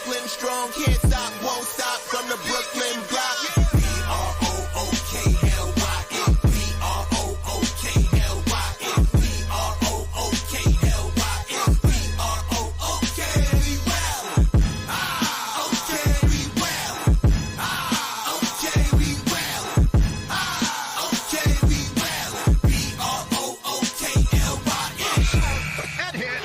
Brooklyn strong, can't stop, won't stop from the Brooklyn block. B-R-O-O-K-L-Y-N, B-R-O-O-K-L-Y-N, B-R-O-O-K-L-Y-N, B-R-O-O-K, we well. Okay, we well. Okay, we well. Okay, we well. B-R-O-O-K-L-Y-N. That hit.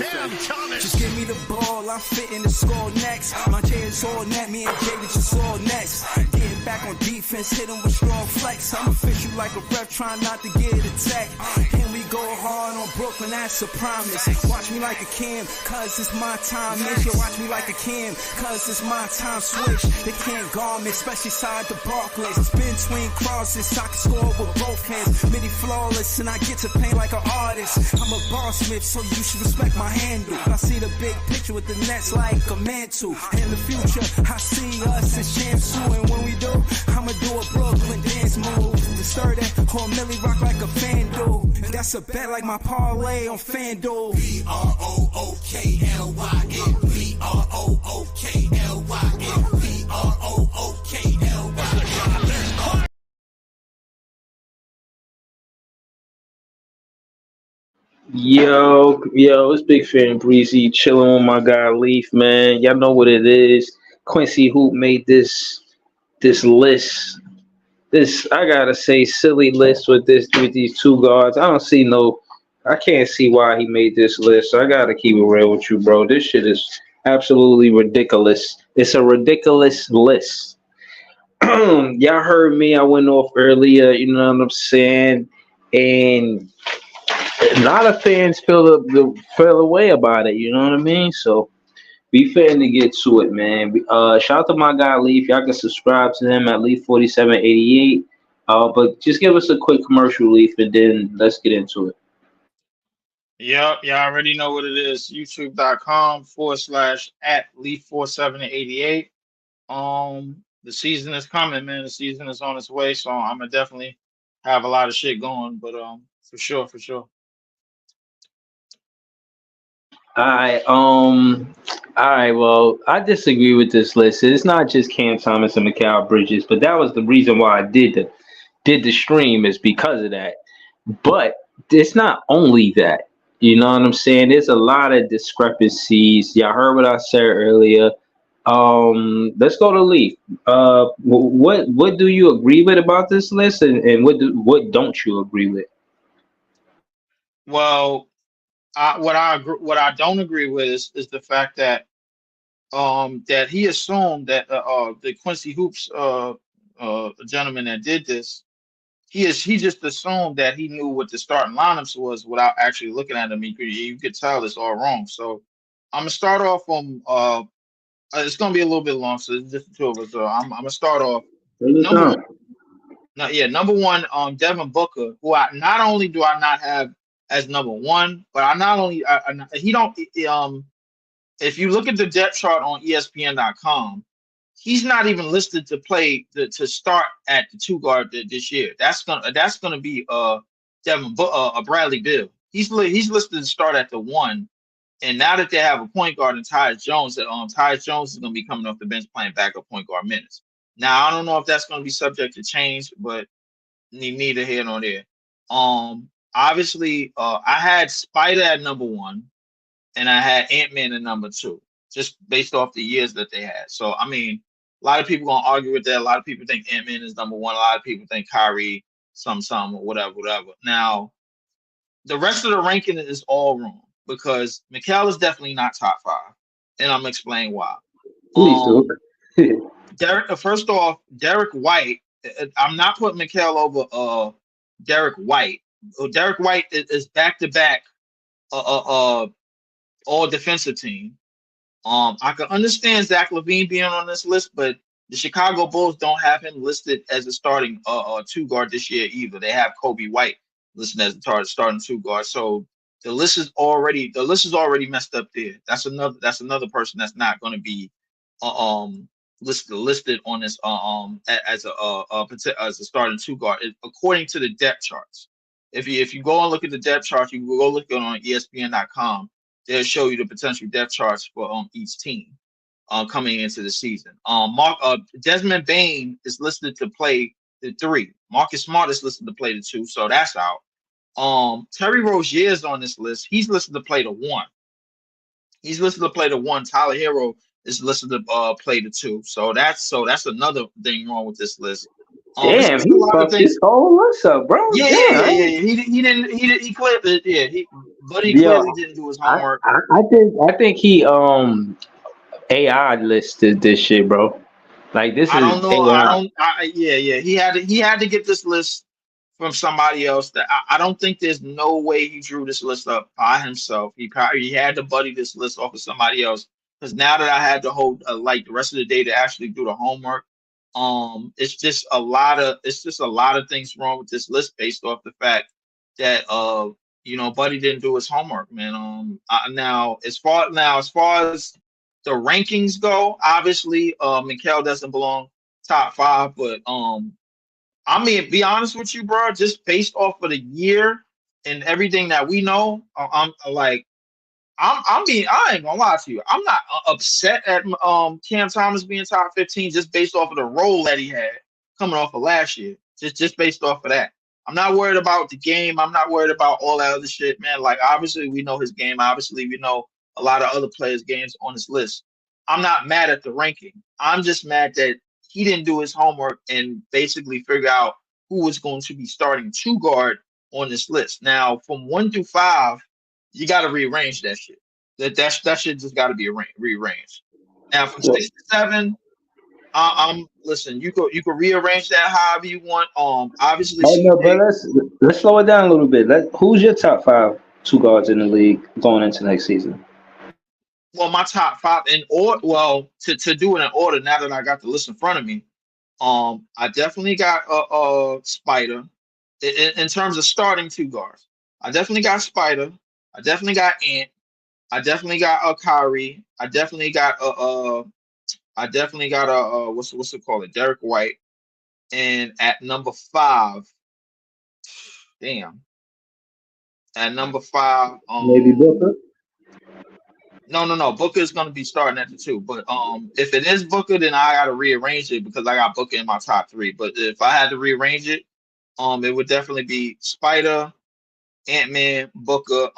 Cam Thomas. Just give me the ball, I'm fitting the score next. My J is all net, me and Jada just all next. Getting back on defense, hit him with strong flex. I'm official like a ref, trying not to get attacked. Can we go hard on Brooklyn? That's a promise. Watch me like a Cam, cause it's my time. Make sure watch me like a Cam, cause it's my time. Switch, they can't guard me, especially side the Barclays. Spin twin crosses, I can score with both hands. Midi flawless, and I get to paint like an artist. I'm a boss smith, so you should respect my handle. I see the big picture with the Nets like a mantle. In the future, I see us as champs too. And when we do, I'ma do a Brooklyn dance move. To stir that whole Millie rock like a fan do. That's a bet like my parlay on FanDuel. B-R-O-O-K-L-Y-N, B-R-O-O-K-L-Y-N, B-R-O-O-K-L-Y-N. Yo, it's Big Fan Breezy chilling with my guy Leaf, man. Y'all know what it is. Quincy Hoop made this list. This, I gotta say, silly list with these two guards. I can't see why he made this list. So I gotta keep it real with you, bro. This shit is absolutely ridiculous. It's a ridiculous list. Y'all heard me. I went off earlier. You know what I'm saying? And a lot of fans feel away about it. You know what I mean? So be fair to get to it, man. Shout out to my guy Leaf. Y'all can subscribe to him at Leaf4788. But just give us a quick commercial, Leaf, and then let's get into it. Yep, y'all already know what it is. YouTube.com/@Leaf4788. The season is coming, man. The season is on its way, so I'm gonna definitely have a lot of shit going. But for sure. All right. Well, I disagree with this list. It's not just Cam Thomas and Mikal Bridges, but that was the reason why I did the stream is because of that. But it's not only that. You know what I'm saying? There's a lot of discrepancies. Y'all heard what I said earlier. Let's go to Leaf. What do you agree with about this list, and what don't you agree with? Well, what I don't agree with is the fact that that he assumed that the Quincy Hoops gentleman that did this, he just assumed that he knew what the starting lineups was without actually looking at them. You could tell it's all wrong. So I'm gonna start off on it's gonna be a little bit long, so it's just the two of us. So I'm gonna start off number one, Devin Booker, who I not only do I not have as number one, but I not only he don't if you look at the depth chart on ESPN.com, he's not even listed to play to start at the two guard this year. That's gonna be Bradley Beal. He's listed to start at the one, and now that they have a point guard in Tyus Jones, Tyus Jones is gonna be coming off the bench playing backup point guard minutes. Now I don't know if that's gonna be subject to change, but neither here nor there. Obviously, I had Spider at number one, and I had Ant-Man at number two, just based off the years that they had. So, I mean, a lot of people gonna argue with that. A lot of people think Ant-Man is number one. A lot of people think Kyrie, some, or whatever. Now, the rest of the ranking is all wrong because Mikal is definitely not top five, and I'm gonna explain why. Please do. First off, Derek White. I'm not putting Mikal over Derek White. Derek White is back to back all defensive team. I can understand Zach LaVine being on this list, but the Chicago Bulls don't have him listed as a starting two guard this year either. They have Kobe White listed as a starting two guard. So the list is already messed up there. That's another person that's not going to be listed on this as a starting two guard according to the depth charts. If you go and look at the depth charts, you can go look at it on ESPN.com. They'll show you the potential depth charts for each team. coming into the season. Desmond Bain is listed to play the 3. Marcus Smart is listed to play the 2, so that's out. Terry Rozier is on this list. He's listed to play the 1. He's listed to play the 1. Tyler Hero is listed to play the 2. So that's another thing wrong with this list. It's Damn, just a he lot of fucked things. his whole list up, bro. Yeah, yeah, Damn, yeah, yeah, yeah. He clearly, but he yo, clearly didn't do his homework. I think he AI listed this shit, bro. Like this I is don't know. I AI. don't. Yeah, yeah. He had to get this list from somebody else. That I don't think there's no way he drew this list up by himself. He had to buddy this list off of somebody else. Because now that I had to hold like the rest of the day to actually do the homework, it's just a lot of things wrong with this list based off the fact that Buddy didn't do his homework, man. Now as far as the rankings go, obviously, Mikal doesn't belong top 5, but I mean, be honest with you, bro, just based off of the year and everything that we know, I ain't gonna lie to you. I'm not upset at Cam Thomas being top 15 just based off of the role that he had coming off of last year. Just based off of that. I'm not worried about the game. I'm not worried about all that other shit, man. Like obviously we know his game. Obviously we know a lot of other players' games on his list. I'm not mad at the ranking. I'm just mad that he didn't do his homework and basically figure out who was going to be starting 2 guard on this list. Now, from 1 through 5, you got to rearrange that shit. That shit just got to be rearranged. Now from 6 to 7, listen. You could rearrange that however you want. Obviously Oh no, but CJ. let's slow it down a little bit. Who's your top 5 two guards in the league going into next season? Well, my top 5 in order. Well, to do it in order. Now that I got the list in front of me, I definitely got Spider. In terms of starting 2 guards, I definitely got Spider. I definitely got Ant. I definitely got Kyrie. I definitely got what's it called? Derek White. And at number 5, damn. At number 5, Maybe Booker. no. Booker is gonna be starting at the 2. But if it is Booker, then I gotta rearrange it because I got Booker in my top 3. But if I had to rearrange it, it would definitely be Spider, Ant-Man, Booker,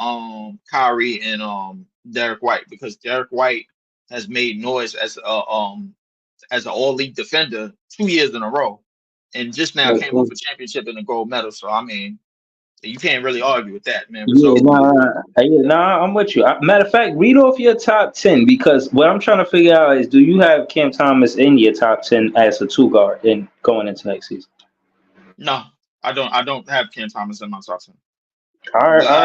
Kyrie, and Derek White because Derek White has made noise as an all league defender 2 years in a row, and just now came off Okay. a championship and a gold medal. So I mean, you can't really argue with that, man. Yeah, Results speak for I'm with you. Matter of fact, read off your top 10 because what I'm trying to figure out is, do you have Cam Thomas in your top 10 as a two guard in going into next season? no. I don't. I don't have Cam Thomas in my top 10. All right, But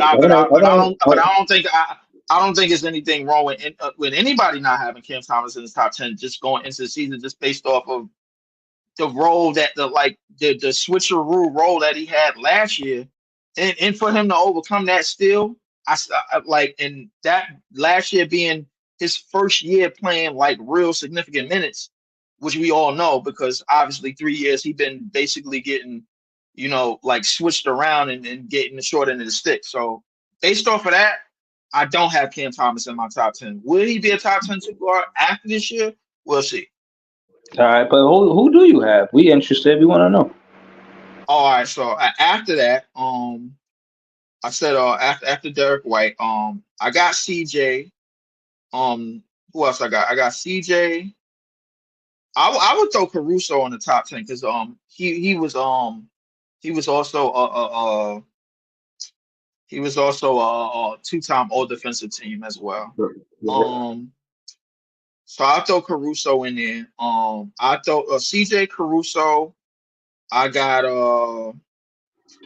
I don't think I don't think there's anything wrong with anybody not having Cam Thomas in his top 10 just going into the season just based off of the role that the switcheroo role that he had last year, and for him to overcome that still, like and that last year being his first year playing like real significant minutes, which we all know because obviously 3 years he been basically getting, like switched around and getting the short end of the stick. So based off of that, I don't have Cam Thomas in my top 10. Will he be a top 10 super guard after this year? We'll see. all right, but who do you have? We interested. We want to know. All right, so after that, I said after Derek White, I got CJ. Who else I got? I got CJ. I would throw Caruso on the top 10 because he was also a 2-time All Defensive Team as well. Um, so I throw Caruso in there. I throw CJ Caruso. I got I'm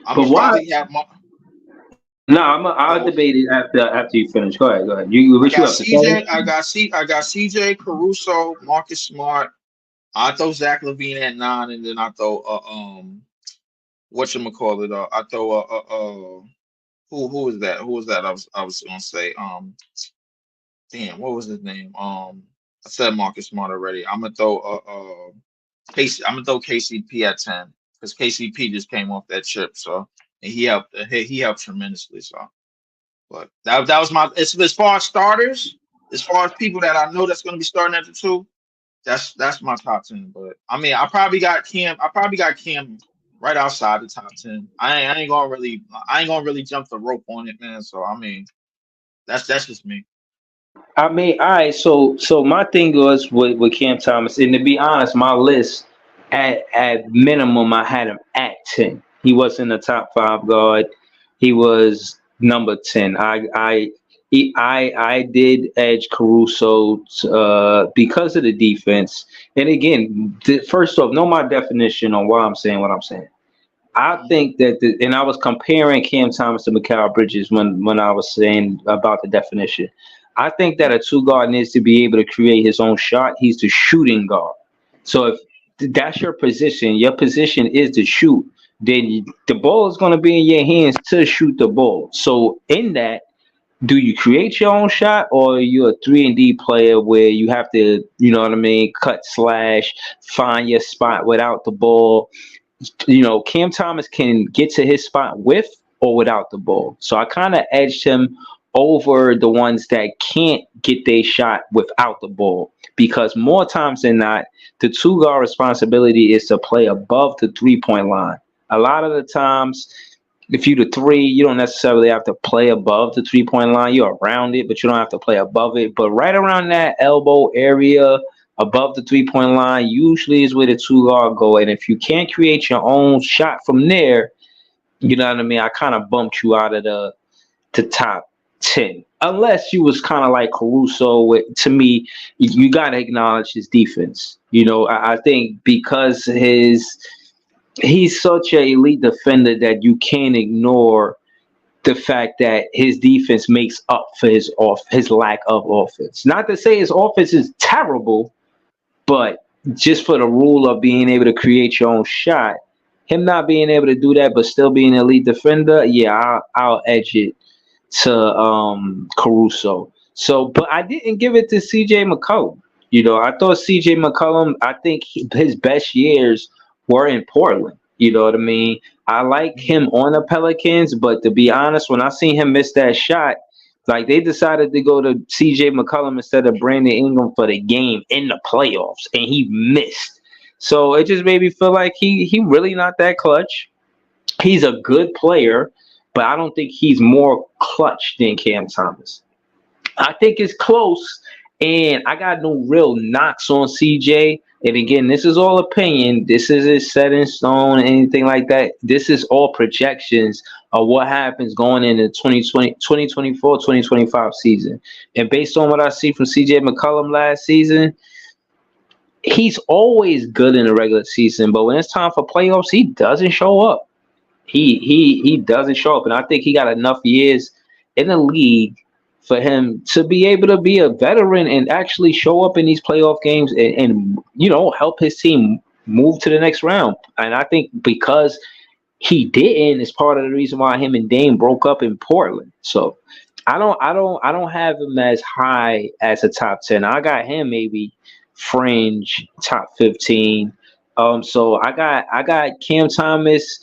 But gonna why? probably have my. No, I'll Oh, debate it after you finish. Go ahead, go ahead. You I what you got up to 7? CJ. I got CJ Caruso, Marcus Smart. I throw Zach Levine at 9, and then I throw whatchamacallit. I throw who is that? Who was that? I was gonna say damn, what was his name? I said Marcus Smart already. I'm gonna throw Casey. I'm gonna throw KCP at 10 because KCP just came off that chip, so and he helped tremendously. So, but that was my as far as starters. As far as people that I know that's going to be starting at the two, that's my top 10. But I mean, I probably got Cam right outside the top 10. I ain't gonna really jump the rope on it, man. So I mean, that's just me. I mean, all right. So my thing was with Cam Thomas, and to be honest, my list at minimum I had him at 10. He wasn't a top five guard. He was number 10. I did edge Caruso because of the defense. And again, first off, know my definition on why I'm saying what I'm saying. I Mhm. think that and I was comparing Cam Thomas to Mikal Bridges when I was saying about the definition. I think that a two guard needs to be able to create his own shot. He's the shooting guard. So if that's your position is to shoot, then the ball is going to be in your hands to shoot the ball. So in that, do you create your own shot, or are you a 3 and D player where you have to, you know what I mean, cut slash, find your spot without the ball? Cam Thomas can get to his spot with or without the ball. So I kind of edged him over the ones that can't get their shot without the ball because more times than not, the two guard responsibility is to play above the 3 point line. A lot of the times, if you the three, you don't necessarily have to play above the 3 point line. You're around it, but you don't have to play above it. But right around that elbow area, above the 3 point line, usually is where the two guard go. And if you can't create your own shot from there, you know what I mean. I kind of bumped you out of the top 10, unless you was kind of like Caruso. To me, you got to acknowledge his defense. I think because he's such an elite defender that you can't ignore the fact that his defense makes up for his lack of offense. Not to say his offense is terrible, but just for the rule of being able to create your own shot, him not being able to do that but still being an elite defender, yeah, I'll edge it to Caruso. So, but I didn't give it to CJ McCollum. I thought CJ McCollum, I think his best years were in Portland. You know what I mean? I like him on the Pelicans, but to be honest, when I seen him miss that shot, like they decided to go to CJ McCollum instead of Brandon Ingram for the game in the playoffs, and he missed. So it just made me feel like he really not that clutch. He's a good player, but I don't think he's more clutch than Cam Thomas. I think it's close, and I got no real knocks on CJ. And again, this is all opinion. This isn't set in stone, anything like that. This is all projections of what happens going into 2025 season. And based on what I see from CJ McCollum last season, he's always good in the regular season, but when it's time for playoffs, he doesn't show up. He doesn't show up, and I think he got enough years in the league for him to be able to be a veteran and actually show up in these playoff games and help his team move to the next round. And I think because he didn't is part of the reason why him and Dame broke up in Portland. So I don't have him as high as a top 10. I got him maybe fringe top 15. So I got Cam Thomas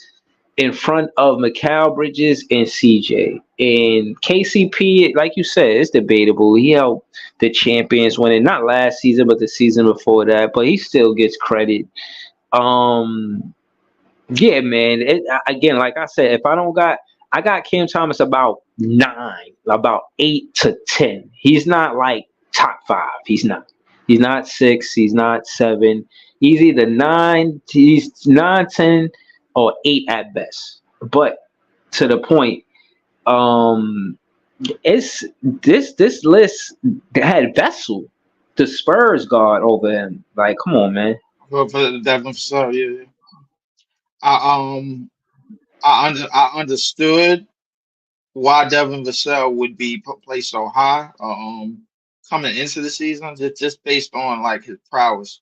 in front of Mikal Bridges and CJ. And KCP, like you said, it's debatable. He helped the champions win it, not last season, but the season before that. But he still gets credit. Um, yeah, man. Again, like I said, if I got Cam Thomas about 9, about 8 to 10. He's not like top 5. He's not. He's not 6. He's not 7. He's either 9. He's 9, 10, or 8 at best. But to the point, um, it's this list had Vessel, the Spurs guard over him. Like, come on, man. For Devin Vassell, yeah. I I understood why Devin Vassell would be placed so high coming into the season, just based on like his prowess.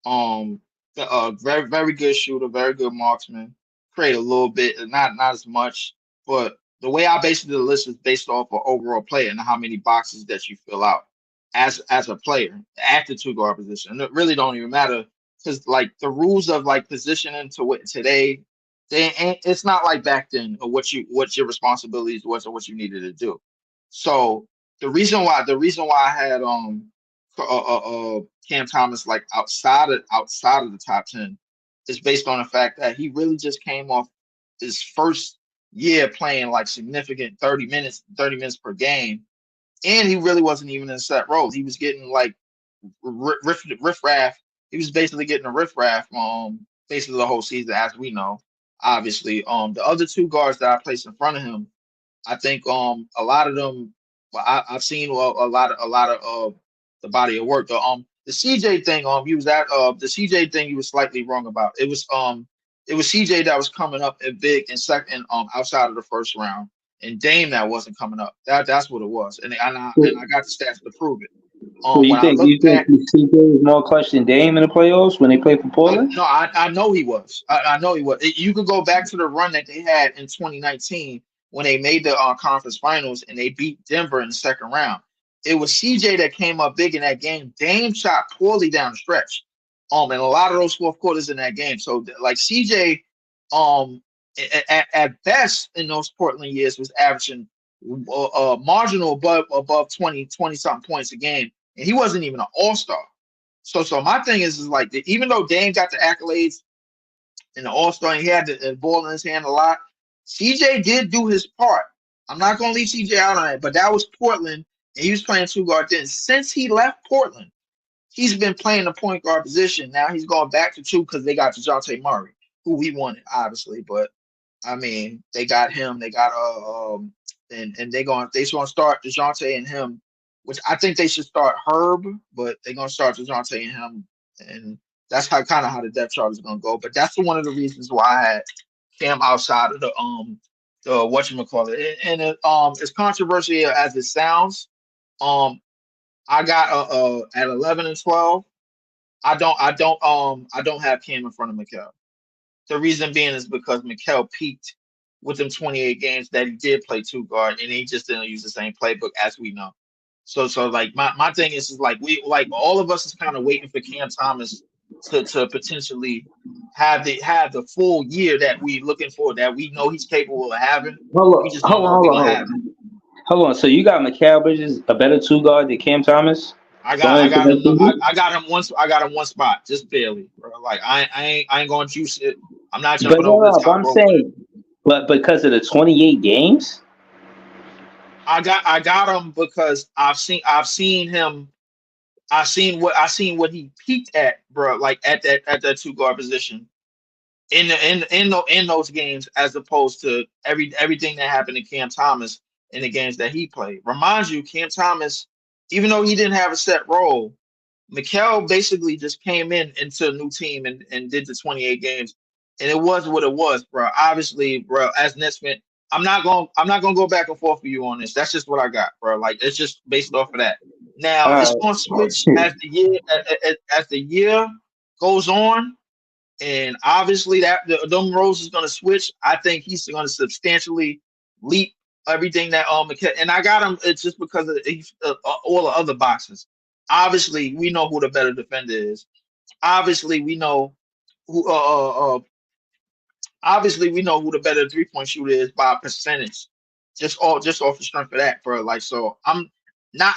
Um, very very good shooter, very good marksman. Create a little bit, not as much, but the way I basically the list is based off of overall play and how many boxes that you fill out as a player at the two guard position. It really don't even matter because like the rules of like positioning to what today, they ain't. It's not like back then or what your responsibilities was or what you needed to do. So the reason why I had Cam Thomas like outside of the top 10 is based on the fact that he really just came off his first year playing like significant 30 minutes per game, and he really wasn't even in set role. He was getting like riff raff. He was basically getting a riff raff basically the whole season, as we know. Obviously, the other two guards that I placed in front of him, I think a lot of them. Well, I've seen a lot of the body of work. The CJ thing you was at the CJ thing you were slightly wrong about. It was CJ that was coming up and big in second outside of the first round, and Dame that wasn't coming up. That's what it was, and I got the stats to prove it. So When I you look think back, CJ is more clutch than Dame in the playoffs when they play for Portland? no, I know he was. I know he was. You could go back to the run that they had in 2019 when they made the conference finals and they beat Denver in the second round. It was CJ that came up big in that game. Dame shot poorly down the stretch. And a lot of those fourth quarters in that game. So like CJ, um, at best in those Portland years was averaging marginal above 20 something points a game, and he wasn't even an all star. So my thing is like even though Dame got the accolades and the All Star, and he had the ball in his hand a lot, CJ did do his part. I'm not gonna leave CJ out on that, but that was Portland, and he was playing two guard then. Since he left Portland, he's been playing the point guard position. Now he's going back to two because they got DeJounte Murray, who he wanted, obviously. But I mean, they got him. They got and they gonna start DeJounte and him, which I think they should start Herb, but they're gonna start DeJounte and him, and that's how the depth chart is gonna go. But that's one of the reasons why I had Cam outside of the whatchamacallit. And it's controversial as it sounds. Um, I got at 11 and 12. I don't have Cam in front of Mikal. The reason being is because Mikal peaked with them 28 games that he did play two guard, and he just didn't use the same playbook as we know. So like my thing is like we like all of us is kind of waiting for Cam Thomas to potentially have the full year that we looking for, that we know he's capable of having. Hold We on, just don't hold on, know if hold we're on, gonna hold have it. on. Hold on. So you got Mikal Bridges a better two guard than Cam Thomas I got going I into got next him season? I got him once I got him one spot, just barely, bro. Like I ain't gonna juice it. I'm not But jumping over the but top I'm rope with it. saying, but because of the 28 games. I got him because I've seen him. I seen what he peaked at, bro. Like at that two guard position in those games, as opposed to everything that happened to Cam Thomas in the games that he played. Reminds you, Cam Thomas, even though he didn't have a set role, Mikal basically just came into a new team and did the 28 games, and it was what it was, bro. Obviously, bro, as Nets fan, I'm not gonna go back and forth with you on this. That's just what I got, bro. Like it's just based off of that. Now it's All gonna switch as the year goes on, and obviously them roles is gonna switch. I think he's gonna substantially leap everything that and I got him. It's just because of all the other boxes. Obviously, we know who the better defender is. Obviously, we know who. Obviously, we know who the better 3 point shooter is by percentage. Just off the strength of that, bro. Like so, I'm not.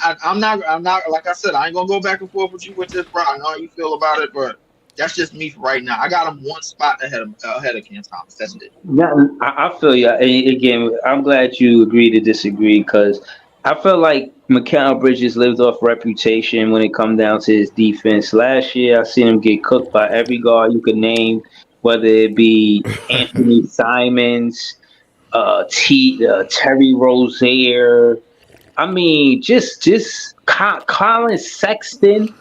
Like I said, I ain't gonna go back and forth with you with this, bro. I know how you feel about it, but that's just me for right now. I got him one spot ahead of Cam Thomas. That's it. Yeah, I feel you. And again, I'm glad you agree to disagree because I feel like Mikal Bridges lived off reputation when it come down to his defense. Last year, I seen him get cooked by every guard you could name, whether it be Anthony Simons, Terry Rozier. I mean, just Colin Sexton.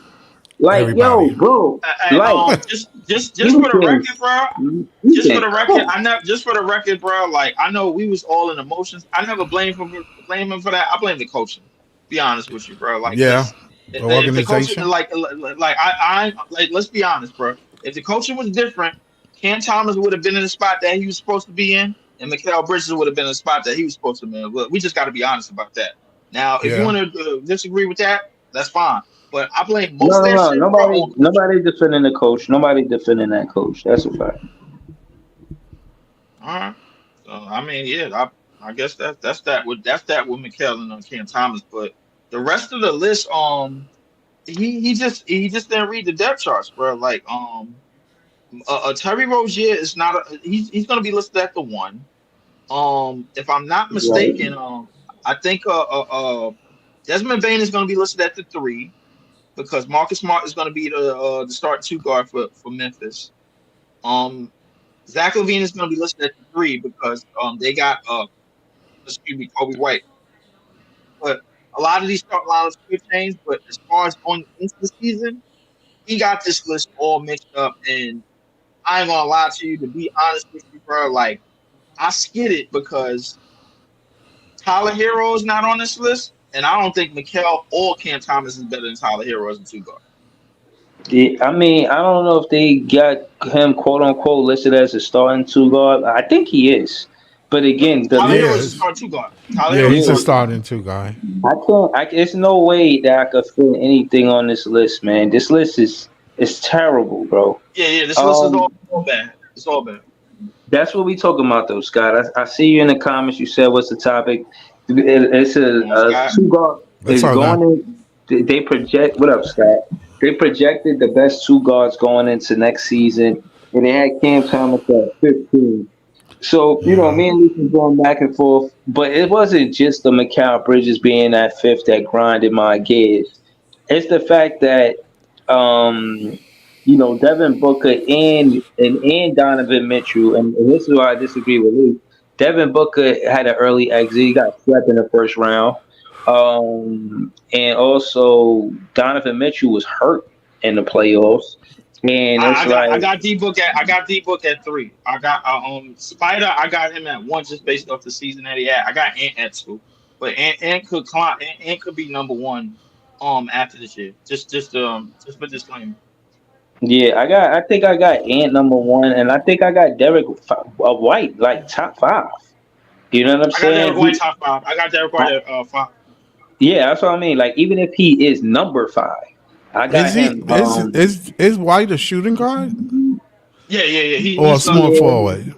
Like, yo, Everybody. bro, like Just he was for the getting record, bro. he Just for getting the record, cooked. just for the record, bro. Like I know we was all in emotions. I never blame him for that. I blame the coaching. Be honest with you, bro. Like, Yeah. cause The if the coaching, organization. like I like, let's be honest, bro. If the coaching was different, Cam Thomas would have been in the spot that he was supposed to be in, and Mikal Bridges would have been in the spot that he was supposed to be in. Look, we just got to be honest about that. Now, if you Yeah. want to disagree with that, that's fine. But I blame No, most of no, that no. shit, bro, on coaching. Nobody defending the coach. Nobody defending that coach. That's a fact. All right. So I mean, yeah, I guess that's that with Mikhail and Cam Thomas. But The rest of the list, he just didn't read the depth charts, bro. Like Terry Rozier is not he's gonna be listed at the one. If I'm not Right. mistaken, I think Desmond Bain is gonna be listed at the three because Marcus Smart is gonna be the start two guard for Memphis. Um, Zach LaVine is gonna be listed at the three because they got excuse me, Kobe White. But a lot of these start lineups could change. But as far as going into the season, he got this list all mixed up. And I ain't gonna lie to you, to be honest with you, bro. Like I skid it because Tyler Hero is not on this list, and I don't think Mikal or Cam Thomas is better than Tyler Hero as a two guard. Yeah, I mean, I don't know if they got him quote unquote listed as a starting two guard. I think he is, but again, the Tyler Hero list. is a Yes. starting two guard. Tyler Yeah, Hero is a he's a starting two guard. starting two guy. I can't. It's no way that I could fit anything on this list, man. This list is terrible, bro. Yeah. This list is Um, all bad. It's all bad. that's what we talking about, though, Scott. I see you in the comments. You said what's the topic? It's Come on, a Scott. two guard That's is all that. going in. They project. What up, Scott? They projected the best two guards going into next season, and they had Cam Thomas at 15. So, Yeah. me and Luke was going back and forth, but it wasn't just the Mikal Bridges being at fifth that grinded my gears. It's the fact that, um, Devin Booker and Donovan Mitchell, and this is why I disagree with Luke. Devin Booker had an early exit. He got swept in the first round. And also Donovan Mitchell was hurt in the playoffs. And it's I like, got D Book at three. I got Spider. I got him at one just based off the season that he had. I got Ant at two, but Ant could climb. Ant could be number one after this year. Just for disclaimer. yeah, I think I got Ant number one, and I think I got Derek White like top five. You know what I'm I got Derek saying? White top five. I got Derek White I, at five. yeah, that's what I mean. Like even if he is number five, I got Is he him. is White a shooting guard Yeah. He or a starts small at two. Yeah, forward?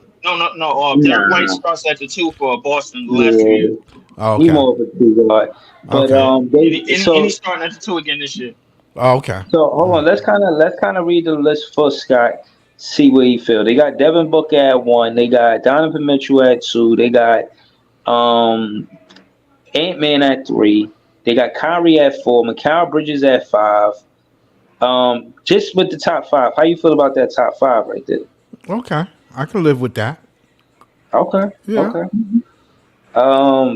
No. Derek White nah, starts at the two for Boston the last 2 years, yeah, Oh, he okay. more of a two guard. But Okay. and he's starting at the two again this year. Oh, okay. so hold on, let's kind of read the list for Scott. See where he feel. They got Devin Booker at one. They got Donovan Mitchell at two. They got um Ant Man at three. They got Kyrie at four. Mikal Bridges at five. Just with the top five, how you feel about that top five right there? Okay. I can live with that. Okay, Yeah. okay.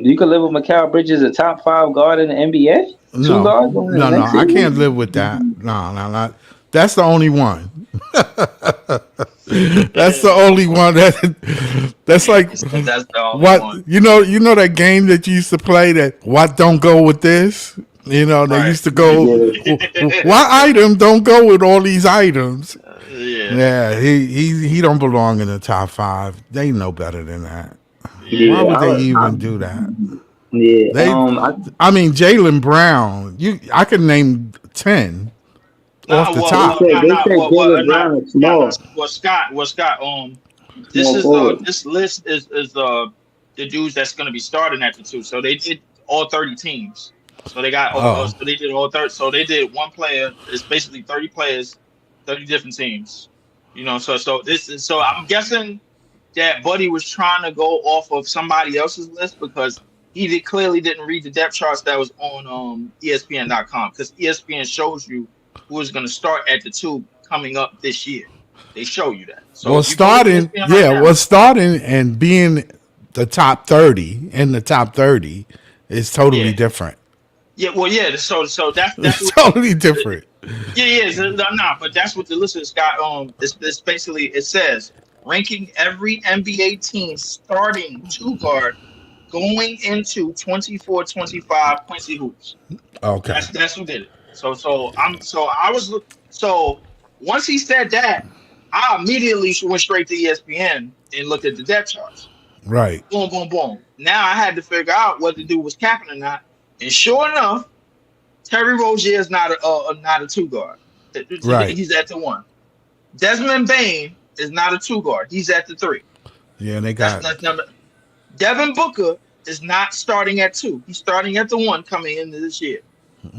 You could live with Mikal Bridges, a top five guard in the NBA, two No. guards in the No, no. next I can't season. live with that. No, no, not. That's the only one. That's the only one that's like That's the only what one. you know that game that you used to play that what don't go with this? They Right. used to go Yeah, what item don't go with all these items? Yeah. Yeah, he don't belong in the top five. They know better than that. Why Yeah. yeah, would they even do that? yeah. They, I mean, Jalen Brown. I could name 10 off Nah, the well, top. they nah, said Jalen Brown is nah. small, Scott. This small is forward. this list is the dudes that's going to be starting at the two. So they did all 30 teams. So they got Oh, so they did all 30. So they did one player. It's basically 30 players, 30 different teams. So I'm guessing that Buddy was trying to go off of somebody else's list because clearly didn't read the depth charts that was on ESPN.com because ESPN shows you who is going to start at the two coming up this year. They show you that. So well, if you go to starting, ESPN right yeah, now, well, starting and being the top 30 in the top 30 is totally yeah, different. yeah. So that's It's what totally different. yeah. So, no, but that's what the list has got. It's basically it says ranking every NBA team starting two guard going into 24-25 Quincy Hoops. Okay. That's who did it. So once he said that, I immediately went straight to ESPN and looked at the depth charts. Right. Boom, boom, boom. Now I had to figure out whether the dude was capping or not. And sure enough, Terry Rozier is not a two guard. Right. He's at the one. Desmond Bain is not a two guard. He's at the three. Yeah, they That's got. that's number. Devin Booker is not starting at two. He's starting at the one coming into this year.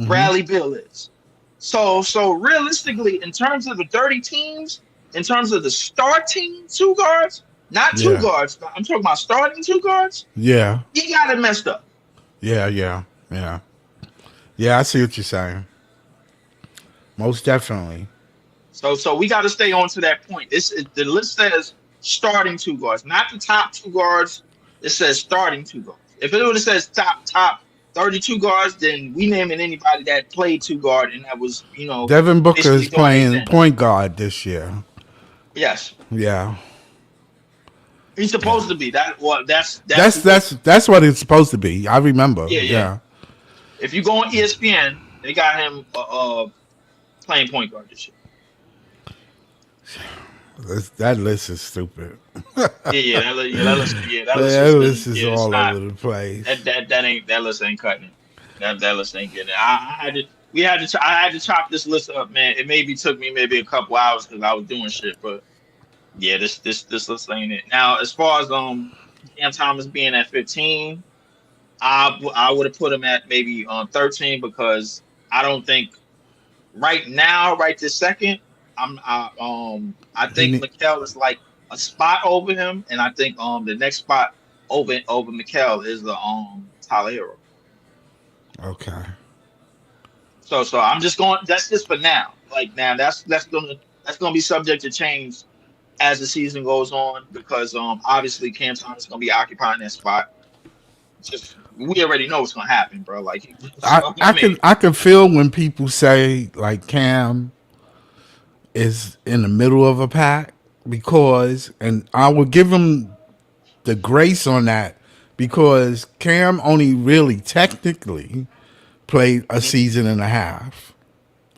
Bradley Beal is. So realistically, in terms of the 30 teams, in terms of the starting two guards, not two Yeah. guards, I'm talking about starting two guards, Yeah. he got it messed up. Yeah. Yeah. Yeah. Yeah. I see what you're saying. Most definitely. So we got to stay on to that point. The list says starting two guards, not the top two guards. It says starting two guards. If it would have says top 32 guards, then we naming anybody that played two guard and that was Devin Booker basically is doing their playing thing. point guard this year. Yes, Yeah. he's supposed to be that. Well, that's That's what it's supposed to be. I remember. yeah. Yeah. If you go on ESPN, they got him playing point guard this year. That list is stupid. That list is it's all not, over the place. that list ain't cutting it. That list ain't getting it. I had to chop this list up, man. It took me maybe a couple hours because I was doing shit, but yeah, this list ain't it. Now, as far as Cam Thomas being at 15, I would have put him at maybe 13 because I don't think right now, right this second, I think Mikal is like a spot over him, and I think the next spot over Mikal is the Tyler Hero. Okay. So I'm just going. That's just for now. Like now, that's gonna be subject to change as the season goes on because obviously Cam Thomas is gonna be occupying that spot. Just we already know what's gonna happen, bro. Like I can feel when people say like Cam is in the middle of a pack because, and I will give him the grace on that because Cam only really technically played a season and a half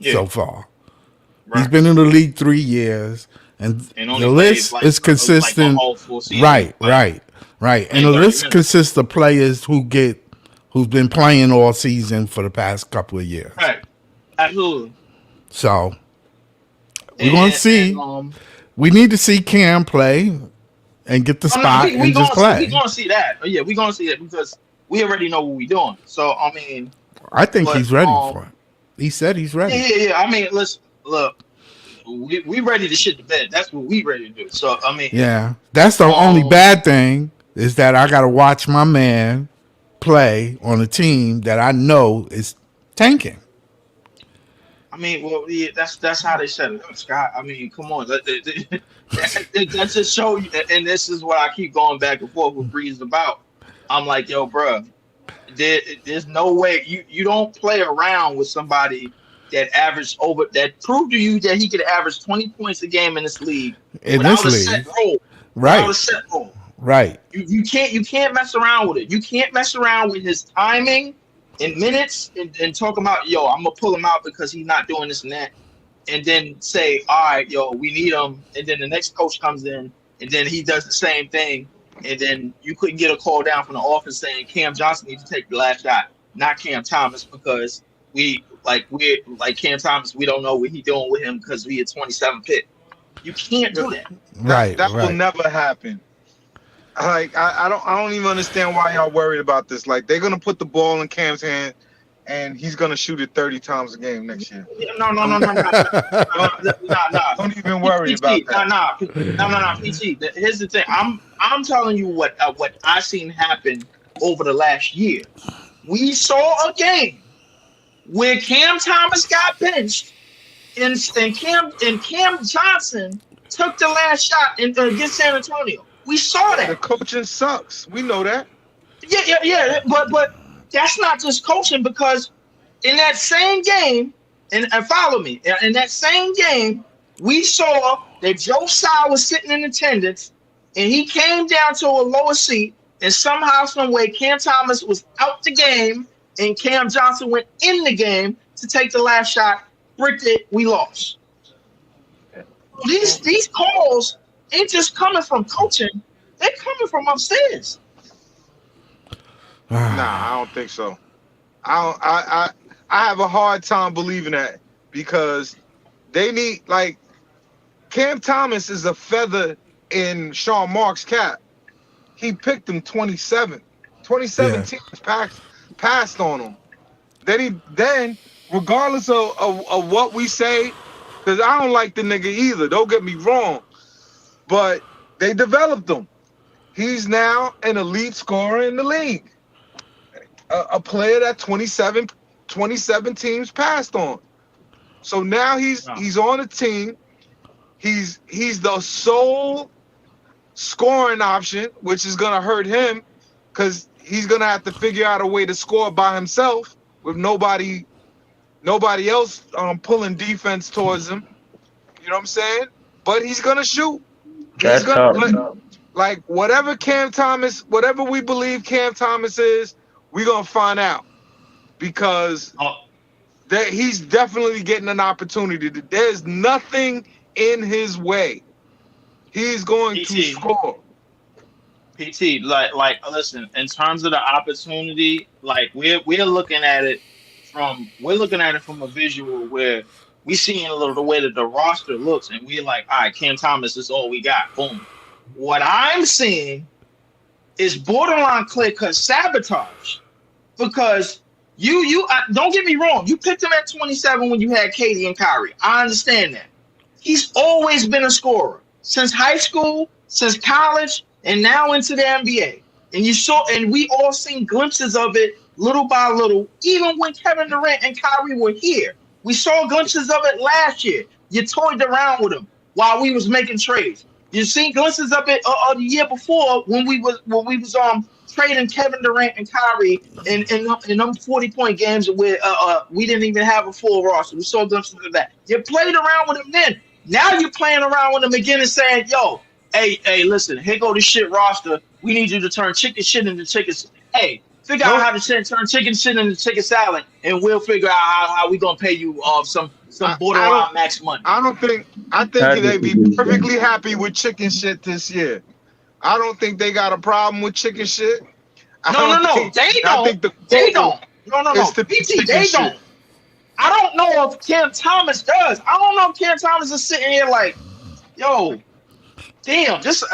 so far. Right. He's been in the league 3 years, and the list is consistent. Right. And the list consists of players who's been playing all season for the past couple of years. Right. Absolutely. So we're going to see. We need to see Cam play and get the spot and just play. We're going to see that. Yeah, we're going to see that because we already know what we're doing. So, I mean. I think he's ready for it. He said he's ready. Yeah. I mean, listen, look. We ready to shit the bed. That's what we ready to do. So, I mean. Yeah. That's the only bad thing is that I got to watch my man play on a team that I know is tanking. I mean, well, yeah, that's how they set it up, Scott. I mean, come on, let's just show you. And this is what I keep going back and forth with Breeze about. I'm like, yo, bro, there's no way you don't play around with somebody that proved to you that he could average 20 points a game in this league without a set role. Right. Without a set role. Right. You can't mess around with it. You can't mess around with his timing in minutes and talk about, yo, I'm gonna pull him out because he's not doing this and that, and then say, all right, yo, we need him, and then the next coach comes in and then he does the same thing, and then you couldn't get a call down from the office saying Cam Johnson needs to take the last shot, not Cam Thomas, because we're like Cam Thomas, we don't know what he's doing with him because we had 27 pick. You can't do that. Right. That will never happen. Like I don't even understand why y'all worried about this. Like they're gonna put the ball in Cam's hand, and he's gonna shoot it 30 times a game next year. No. Don't even worry about that. No. PT. Here's the thing. I'm telling you what I seen happen over the last year. We saw a game where Cam Thomas got benched, and Cam Johnson took the last shot against San Antonio. We saw that. The coaching sucks. We know that. Yeah. But that's not just coaching because in that same game, and follow me, in that same game, we saw that Joe Tsai was sitting in attendance, and he came down to a lower seat, and somehow, some way, Cam Thomas was out the game, and Cam Johnson went in the game to take the last shot. Bricked it. We lost. These calls ain't just coming from coaching; they're coming from upstairs. Nah, I don't think so. I have a hard time believing that because they need Cam Thomas is a feather in Sean Mark's cap. He picked him 27. 27 teams passed on him. Then regardless of what we say, because I don't like the nigga either. Don't get me wrong, but they developed him. He's now an elite scorer in the league. A player that 27 teams passed on. So now he's on a team. He's the sole scoring option, which is gonna hurt him because he's gonna have to figure out a way to score by himself with nobody else pulling defense towards him. You know what I'm saying? But he's gonna shoot. That's tough. Like whatever we believe Cam Thomas is, we're gonna find out because that he's definitely getting an opportunity. There's nothing in his way. He's going to score. PT, listen, in terms of the opportunity, like we're looking at it from a visual where we seeing a little the way that the roster looks, and we're like, all right, Cam Thomas is all we got. Boom. What I'm seeing is borderline clear cut sabotage because you don't get me wrong, you picked him at 27 when you had Katie and Kyrie. I understand that. He's always been a scorer since high school, since college, and now into the NBA. And we all seen glimpses of it little by little, even when Kevin Durant and Kyrie were here. We saw glimpses of it last year. You toyed around with him while we was making trades. You seen glimpses of it the year before when we was trading Kevin Durant and Kyrie in them 40-point games where we didn't even have a full roster. We saw glimpses of that. You played around with him then. Now you're playing around with him again and saying, yo, hey, listen, here go this shit roster. We need you to turn chicken shit into chicken. Hey, figure out how to turn chicken shit into chicken salad, and we'll figure out how we gonna pay you some borderline max money. I think they'd be perfectly happy with chicken shit this year. I don't think they got a problem with chicken shit. No. They don't. No. BT, they don't. I don't know if Cam Thomas does. I don't know if Cam Thomas is sitting here like, yo, damn, this is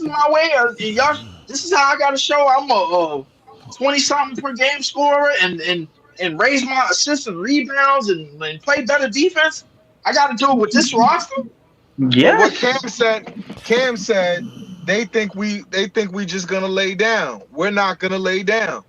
my way. Y'all, this is how I got to show I'm a 20-something per game scorer and raise my assists and rebounds and play better defense. I got to do it with this roster. Yeah. What Cam said, they think we just gonna lay down. We're not gonna lay down.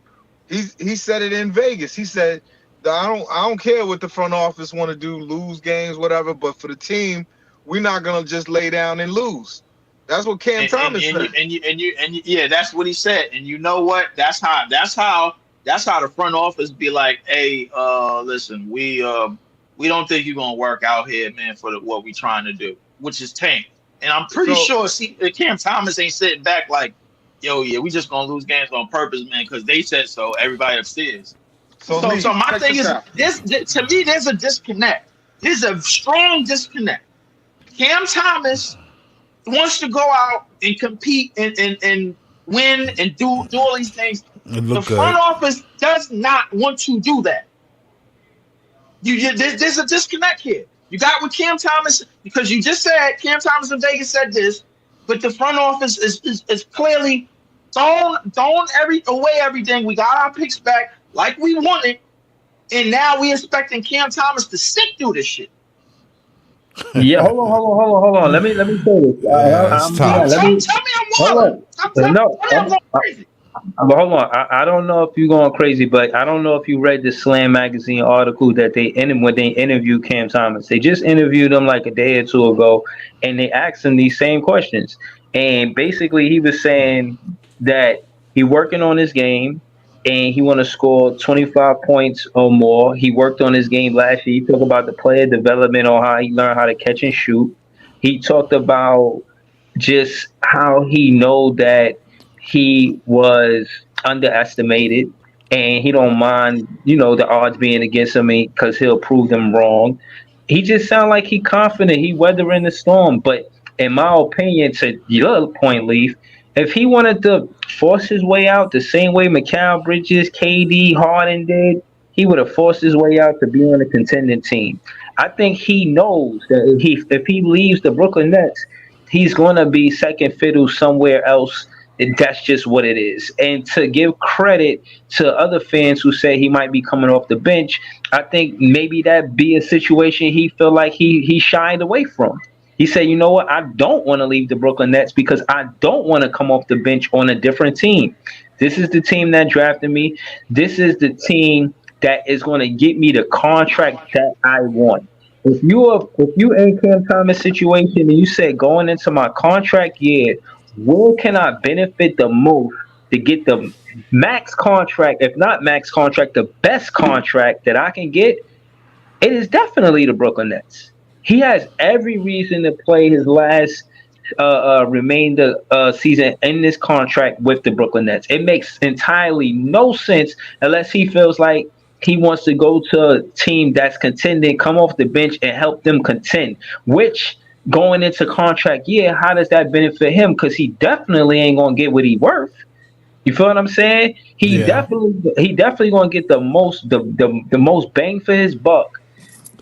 He said it in Vegas. He said, I don't care what the front office want to do, lose games, whatever. But for the team, we're not gonna just lay down and lose. That's what Cam Thomas said. Yeah, that's what he said. And you know what? That's how the front office be like, hey, listen, we don't think you're gonna work out here, man, for what we trying to do, which is tank. And I'm pretty sure Cam Thomas ain't sitting back like, yo, yeah, we just gonna lose games on purpose, man, because they said so. Everybody upstairs. So my thing is, to me, there's a disconnect. There's a strong disconnect. Cam Thomas wants to go out and compete and win and do all these things. The front office does not want to do that. There's a disconnect here. You got with Cam Thomas because you just said Cam Thomas in Vegas said this, but the front office is clearly thrown away everything. We got our picks back like we wanted, and now we expecting Cam Thomas to sit through this shit. Yeah, hold on. Let me say this. Tell me I'm wrong. Tell me I'm going crazy. But hold on, I don't know if you're going crazy, but I don't know if you read the Slam magazine article that when they interviewed Cam Thomas. They just interviewed him like a day or two ago, and they asked him these same questions. And basically, he was saying that he working on his game, and he want to score 25 points or more. He worked on his game last year. He talked about the player development on how he learned how to catch and shoot. He talked about just how he know that he was underestimated, and he don't mind, the odds being against him because he'll prove them wrong. He just sound like he confident, he weathering the storm. But in my opinion, to your point, Leaf, if he wanted to force his way out the same way Mikal Bridges, KD, Harden did, he would have forced his way out to be on a contending team. I think he knows that if he leaves the Brooklyn Nets, he's going to be second fiddle somewhere else That's just what it is. And to give credit to other fans who say he might be coming off the bench, I think maybe that be a situation he feel like he shied away from. He said, you know what, I don't want to leave the Brooklyn Nets because I don't want to come off the bench on a different team. This is the team that drafted me. This is the team that is going to get me the contract that I want. If you in Cam Thomas situation and you say going into my contract year, where can I benefit the most to get the max contract, if not max contract, the best contract that I can get? It is definitely the Brooklyn Nets. He has every reason to play his last remainder season in this contract with the Brooklyn Nets. It makes entirely no sense unless he feels like he wants to go to a team that's contending, come off the bench and help them contend. Which going into contract year, how does that benefit him? Because he definitely ain't gonna get what he worth. You feel what I'm saying? Yeah. He definitely gonna get the most bang for his buck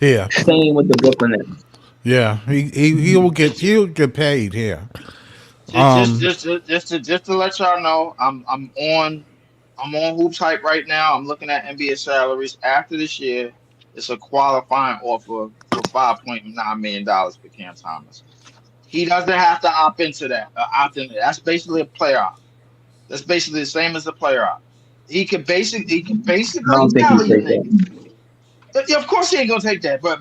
Yeah. staying with the Brooklyn Nets. Yeah. He'll get paid here. Just to let y'all know, I'm on Hoops Hype right now. I'm looking at NBA salaries after this year. It's a qualifying offer for $5.9 million for Cam Thomas. He doesn't have to opt into that. Opt into that. That's basically a player opt. That's basically the same as a player opt. He can I basically don't think tell he these take niggas. that. Yeah, of course he ain't gonna take that, but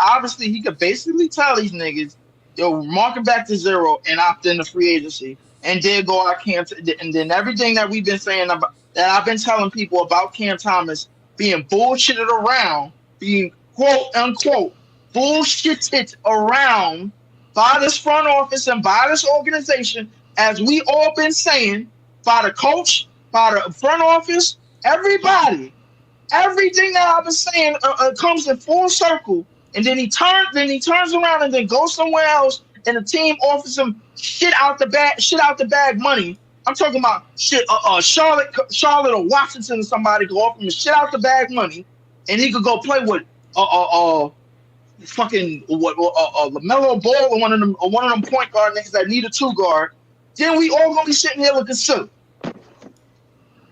obviously he could basically tell these niggas, yo, mark it back to zero and opt into free agency, and then go out and then everything that we've been saying about that I've been telling people about Cam Thomas being bullshitted around, being quote unquote bullshitted around by this front office and by this organization, as we all been saying, by the coach, by the front office, everybody. Everything that I've been saying comes in full circle, and then he turns around and then goes somewhere else, and the team offers him shit out the bag money. I'm talking about shit. Charlotte or Washington or somebody go offer him shit out the bag money, and he could go play with fucking LaMelo Ball or one of them point guard niggas that need a two guard. Then we all gonna be sitting here looking silly.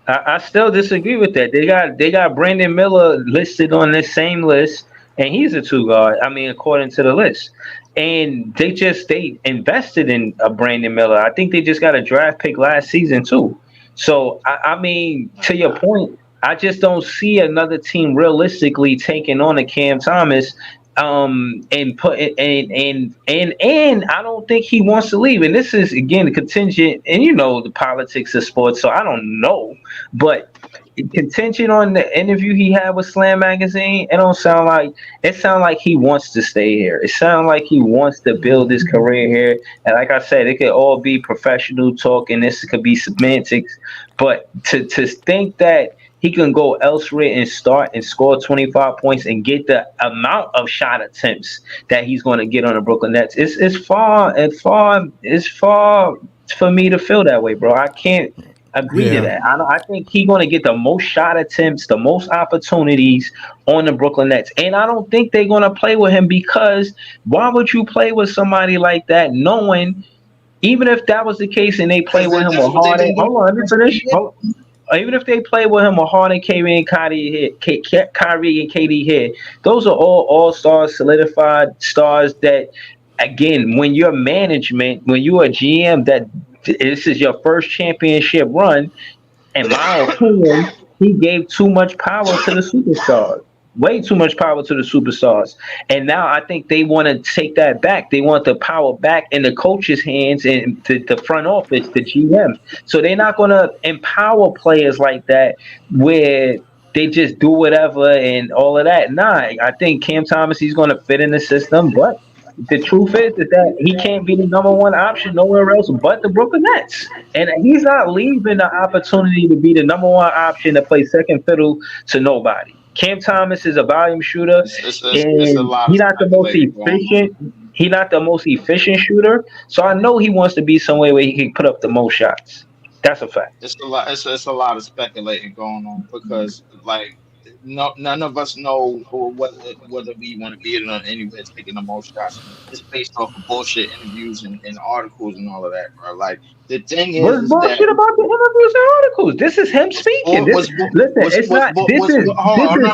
I still disagree with that. They got Brandon Miller listed on this same list, and he's a two guard. I mean, according to the list, and they invested in a Brandon Miller. I think they just got a draft pick last season too. So I mean, to your point, I just don't see another team realistically taking on a Cam Thomas. And put and I don't think he wants to leave. And this is again contingent, and you know the politics of sports, so I don't know. But contingent on the interview he had with Slam Magazine, it sound like he wants to stay here. It sounds like he wants to build his career here. And like I said, it could all be professional talk, and this could be semantics. But to think that he can go elsewhere and start and score 25 points and get the amount of shot attempts that he's going to get on the Brooklyn Nets. It's far for me to feel that way, bro. I can't agree to that. I think he's going to get the most shot attempts, the most opportunities on the Brooklyn Nets. And I don't think they're going to play with him, because why would you play with somebody like that knowing, even if that was the case and they play with him with Harden? Hold on, let me finish. Even if they play with him or Harden, Kyrie, and Kyrie and KD here, those are all stars, solidified stars. That again, when you're management, when you're a GM, that this is your first championship run. In my opinion, he gave too much power to the superstars. Way too much power to the superstars. And now I think they want to take that back. They want the power back in the coach's hands and the front office, the GM. So they're not going to empower players like that where they just do whatever and all of that. Nah, I think Cam Thomas, he's going to fit in the system. But the truth is that he can't be the number one option nowhere else but the Brooklyn Nets. And he's not leaving the opportunity to be the number one option to play second fiddle to nobody. Cam Thomas is a volume shooter, It's a and lot he's of not the most speculating going on. efficient. He's not the most efficient shooter. So I know he wants to be somewhere where he can put up the most shots. That's a fact. It's a lot. It's a lot of speculating going on because, like, no, none of us know whether we want to be in anywhere taking the most shots. It's based off of bullshit interviews and articles and all of that, bro. Like the thing What's is that bullshit about the interviews and articles? This is him speaking. Listen, it's not. hold This on, is no, his no,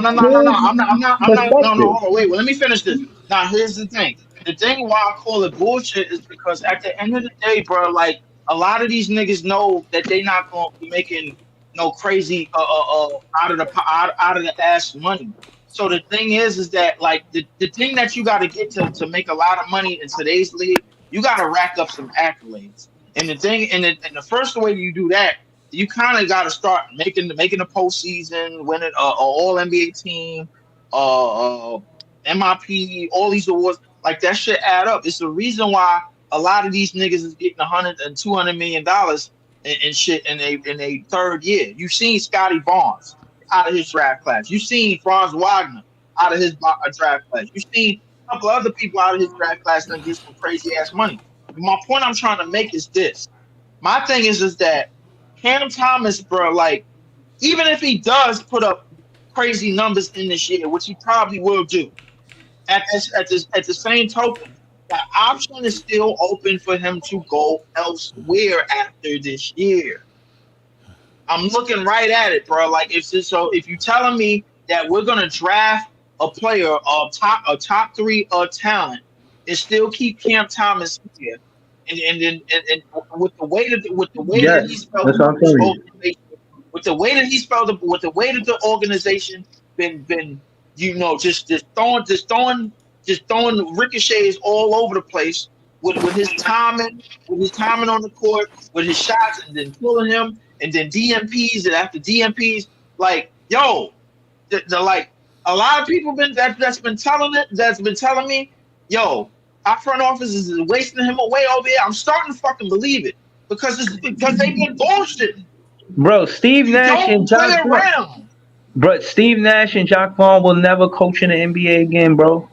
perspective. hold on, wait, well, let me finish this. Now, here's the thing. The thing why I call it bullshit is because at the end of the day, bro, like a lot of these niggas know that they not gonna be making no crazy out of the ass money. So the thing is that like the thing that you got to get to make a lot of money in today's league, you got to rack up some accolades. And the thing, and the first way you do that, you kind of got to start making the postseason, winning a All NBA team, MIP, all these awards. Like that shit add up. It's the reason why a lot of these niggas is getting 100 and 200 million dollars and shit in a third year. You've seen Scotty Barnes out of his draft class. You've seen Franz Wagner out of his draft class. You've seen a couple other people out of his draft class that get some crazy ass money. My point I'm trying to make is this. My thing is that Cam Thomas, bro, like, even if he does put up crazy numbers in this year, which he probably will do, at the same token, the option is still open for him to go elsewhere after this year. I'm looking right at it, bro. Like if you're telling me that we're gonna draft a player of top three talent and still keep Cam Thomas here, and with the way that he spelled That's what I'm this telling you. organization, with the way that he spelled it, with the way that the organization been just throwing ricochets all over the place with his timing, on the court, with his shots, and then pulling him, and then DMPs, and after DMPs, like yo, the like a lot of people that's been telling me, yo, our front office is wasting him away over here. I'm starting to fucking believe it because they've been bullshitting. Bro, Steve You Nash and don't play Jock Vaughn. around. But Steve Nash and Jock Vaughn will never coach in the NBA again, bro.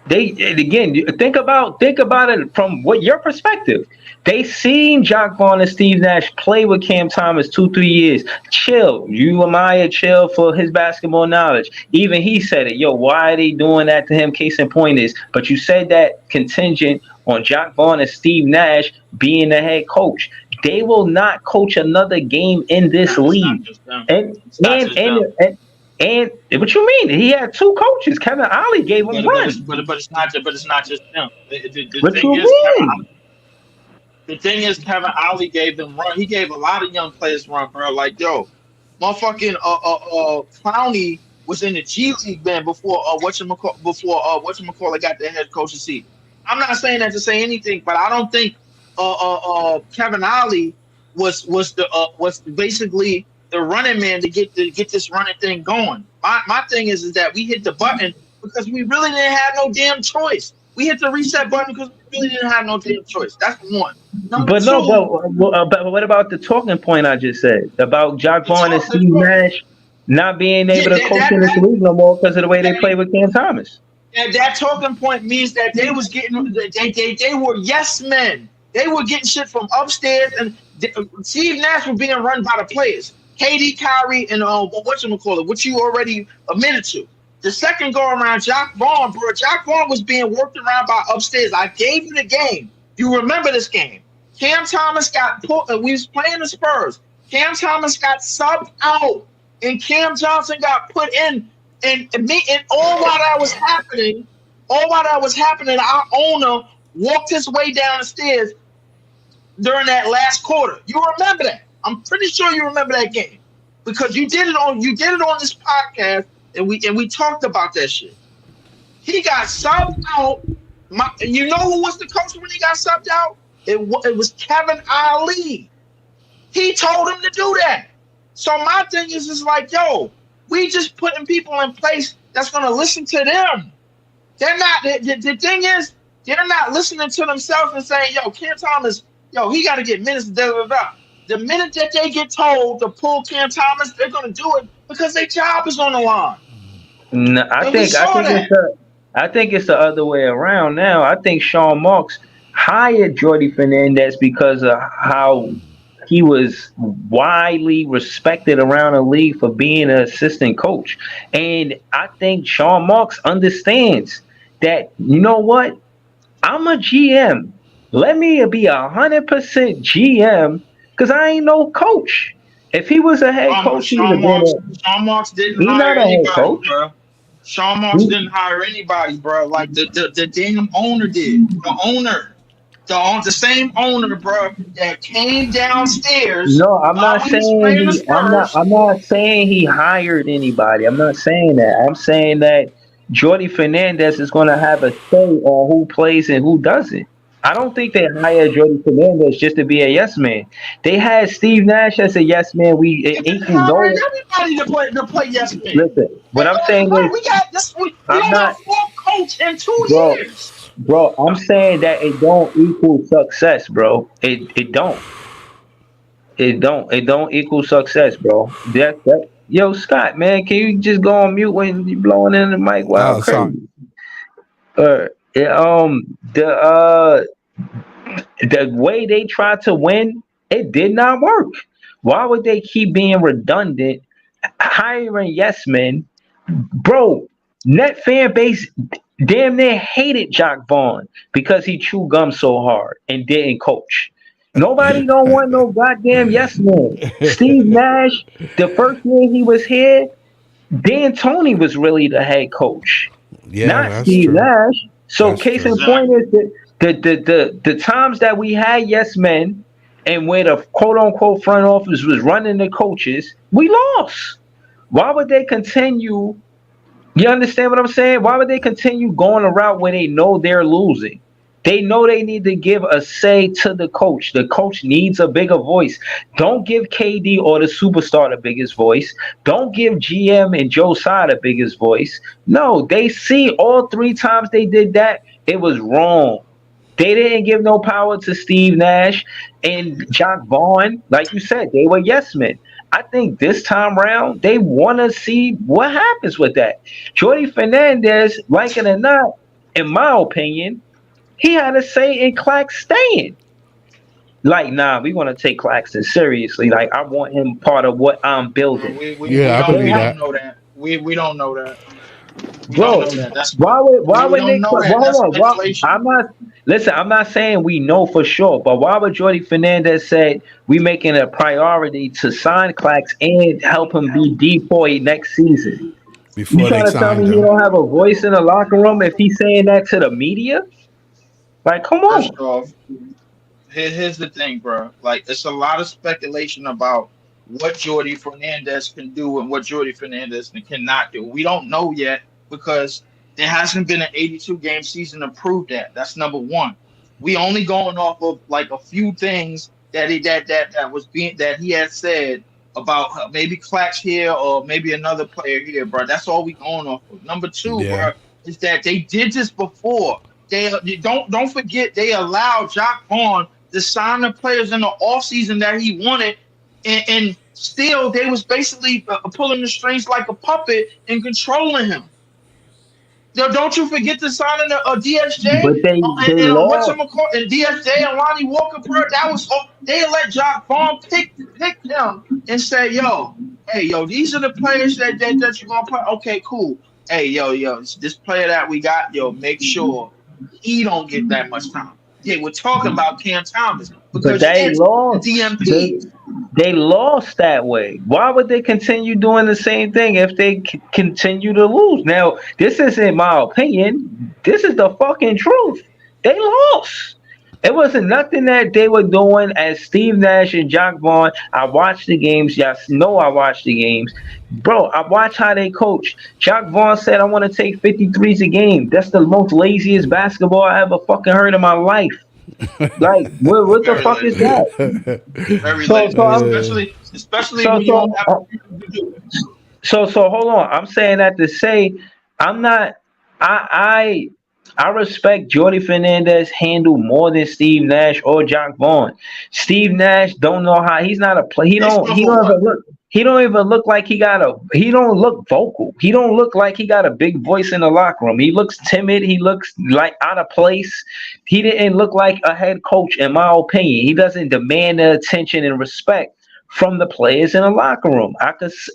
Think about it from what your perspective. They seen Jock Vaughn and Steve Nash play with Cam Thomas 2-3 years. Chill. You admire Chill for his basketball knowledge. Even he said it. Yo, why are they doing that to him? Case in point is, but you said that contingent on Jock Vaughn and Steve Nash being the head coach. They will not coach another game in this league. And what you mean? He had two coaches. Kevin Ollie gave him run. But it's not just them. What you mean? The thing is, Kevin Ollie gave them run. He gave a lot of young players run, bro. Like yo, motherfucking Clowney was in the G League man before whatchamacallit got their head coaching seat. I'm not saying that to say anything, but I don't think Kevin Ollie was basically the running man to get this running thing going. My thing is that we hit the button because we really didn't have no damn choice. We hit the reset button because we really didn't have no damn choice. That's one. But what about the talking point I just said about Jock Vaughn and Steve Nash not being able to coach in this league no more because of the way they play with Cam Thomas? And that talking point means that they was getting they were yes men. They were getting shit from upstairs, and Steve Nash was being run by the players. KD, Kyrie, and whatchamacallit, which you already admitted to. The second go around, Jock Vaughn, bro. Jock Vaughn was being worked around by upstairs. I gave you the game. You remember this game. Cam Thomas got put, we was playing the Spurs. Cam Thomas got subbed out, and Cam Johnson got put in. And all while that was happening, our owner walked his way down the stairs during that last quarter. You remember that? I'm pretty sure you remember that game because you did it on this podcast, and we talked about that shit. He got subbed out. You know who was the coach when he got subbed out? It was Kevin Ollie. He told him to do that. So my thing is like, yo, we just putting people in place that's gonna listen to them. They're not. The thing is, they're not listening to themselves and saying, yo, Cam Thomas, yo, he got to get minutes. The minute that they get told to pull Cam Thomas, they're gonna do it because their job is on the line. No, I think it's the other way around now. I think Sean Marks hired Jordy Fernandez because of how he was widely respected around the league for being an assistant coach. And I think Sean Marks understands that, you know what? I'm a GM. Let me be 100% GM because I ain't no coach. If he was a head coach, he would have been Sean Marks didn't he's hire not a head anybody, coach. bro. Sean Marks didn't hire anybody, bro. Like the damn owner did. The owner, the same owner, bro, that came downstairs No, I'm while not we was saying playing the he. I'm not. Spurs. I'm not saying he hired anybody. I'm not saying that. I'm saying that Jordy Fernandez is going to have a say on who plays and who doesn't. I don't think they hired Jordy Fernandez just to be a yes man. They had Steve Nash as a yes man. We They equal hired no. everybody to play yes men. Listen, what I'm saying Bro, is, we got this. We I'm don't not, have four coach in two bro, years. bro. I'm saying that it don't equal success, bro. It don't. It don't equal success, bro. That yo, Scott, man, can you just go on mute when you blowing in the mic wild Oh, sorry. crazy? Yeah, the way they tried to win, it did not work. Why would they keep being redundant, hiring yes men, bro? Net fan base damn near hated Jock Vaughn because he chewed gum so hard and didn't coach. Nobody don't want no goddamn yes man. Steve Nash, the first year he was here, Dan Tony was really the head coach, Yeah, not that's Steve true. Nash. So That's case in true. point Exactly. is that the times that we had yes men and where the quote unquote front office was running the coaches, we lost. Why would they continue? You understand what I'm saying? Why would they continue going a route where they know they're losing? They know they need to give a say to the coach. The coach needs a bigger voice. Don't give KD or the superstar the biggest voice. Don't give GM and Joe Tsai the biggest voice. No, they see all three times they did that, it was wrong. They didn't give no power to Steve Nash and Jock Vaughn. Like you said, they were yes men. I think this time round, they want to see what happens with that. Jordy Fernandez, like it or not, in my opinion, he had a say in Clax staying. Like, nah, we want to take Claxton seriously. Like, I want him part of what I'm Well, building. we Yeah, I don't could They we be have, don't that. know that. We don't know that. We don't bro, know that. That's why we would don't they know that. well, That's hold on, speculation. I'm not listen, I'm not saying we know for sure, but why would Jordy Fernandez say we making a priority to sign Clax and help him be decoy next season? You Before they trying to tell me signed he him. don't have a voice in the locker room if he's saying that to the media? Like, come First on. off, here's the thing, bro. Like, it's a lot of speculation about what Jordy Fernandez can do and what Jordy Fernandez cannot do. We don't know yet because there hasn't been an 82 game season to prove that. That's number one. We only going off of like a few things that he had said about maybe Clax here or maybe another player here, bro. That's all we going off of. Number two, Yeah. bro, is that they did this before. They don't forget they allowed Jock Vaughn to sign the players in the offseason that he wanted, and still they was basically pulling the strings like a puppet and controlling him. Don't you forget the signing of But DSJ they and what's lost. him called and DSJ and Lonnie Walker. Bro, that was all they let Jock Vaughn pick them and say, yo, hey, yo, these are the players that you're gonna play. Okay, cool. Hey, yo, this player that we got, yo, make sure he don't get that much time. Yeah, we're talking about Cam Thomas But because they it's the lost. DMP. They lost that way. Why would they continue doing the same thing if they continue to lose? Now, this isn't my opinion. This is the fucking truth. They lost. It wasn't nothing that they were doing as Steve Nash and Jock Vaughn. I watched the games. Y'all know I watched the games. Bro, I watched how they coach. Jock Vaughn said, I want to take 53s a game. That's the most laziest basketball I ever fucking heard in my life. Like, what the Very fuck is lazy, that? very So, lazy, so I'm especially so when you don't so have uh, to do it. so hold on. I'm saying that to say I'm not. I I respect Jordy Fernandez handle more than Steve Nash or Jock Vaughn. Steve Nash don't know how. He's not a play. He don't even look. He don't even look like he got a. He don't look vocal. He don't look like he got a big voice in the locker room. He looks timid. He looks like out of place. He didn't look like a head coach, in my opinion. He doesn't demand the attention and respect from the players in the locker room.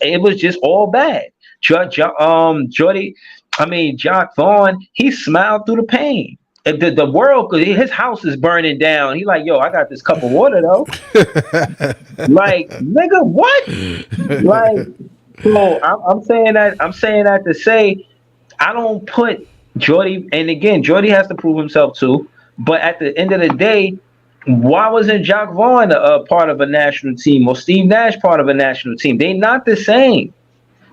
It was just all bad. Jordy, Jock Vaughn, he smiled through the pain. The world, his house is burning down. He like, yo, I got this cup of water though. Like, nigga, what? Like, so I'm saying that to say I don't put Jordy, and again, Jordy has to prove himself too. But at the end of the day, why wasn't Jock Vaughn a part of a national team or Steve Nash part of a national team? They're not the same.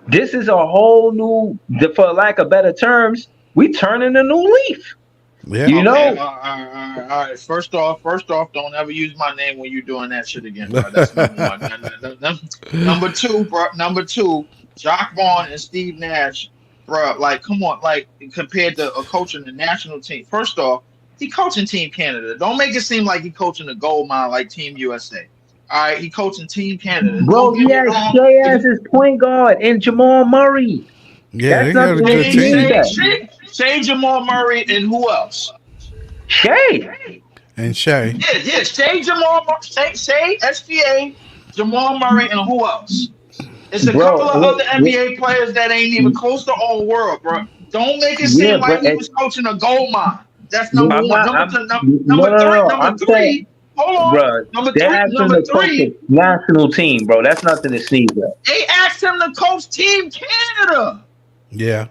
This is a whole new, for lack of better terms, we turning a new leaf. Yeah. You know. All right. First off, don't ever use my name when you're doing that shit again, bro. That's number one. Number two, Jock Vaughn and Steve Nash, bro. Like, come on, like compared to a coach in the national team. First off, he coaching Team Canada. Don't make it seem like he coaching a gold mine like Team USA. All right, he coaching Team Canada. Bro, he had Shea as his point guard and Jamal Murray. Yeah, they got a good team. Shea, Jamal Murray, and who else? Shea. And Shea. Yeah. Shea, SGA, Jamal Murray, and who else? It's a couple of other NBA players that ain't even close to all world, bro. Don't make it seem like he was coaching a gold mine. That's number one. Number three. Hold on. Bro, they asked him to coach the national team, bro. That's nothing to sneeze at. They asked him to coach Team Canada. Yeah.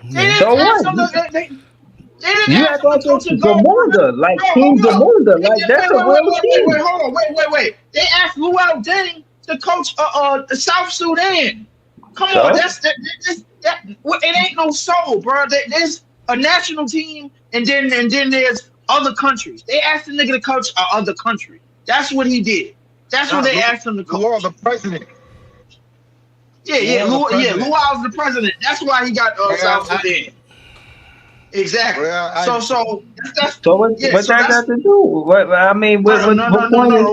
They didn't ask him to. They didn't ask him to coach a Zamunda, like Team Zamunda, like that's a real team. Wait, hold on, wait. They asked Luol Deng to coach the South Sudan. Come on, it ain't no soul, bro. There's a national team, and then there's other countries. They asked the nigga to coach other country. That's what he did. That's what they asked him to coach. Luol, the president. Luol's the president. That's why he got South Sudan. Exactly. Well, so what's that got to do? What I mean, what point is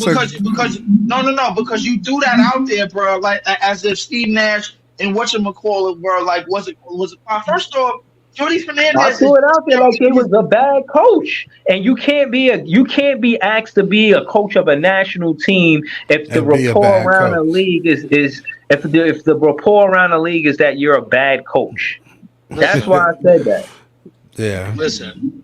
that? Because you threw that out there, bro, like as if Steve Nash and whatchamacallit were like was it first off, Jordy Fernandez. I threw it out there like he was a bad coach, and you can't be asked to be a coach of a national team if the rapport around the league is if the rapport around the league is that you're a bad coach. That's why I said that. Yeah. Listen,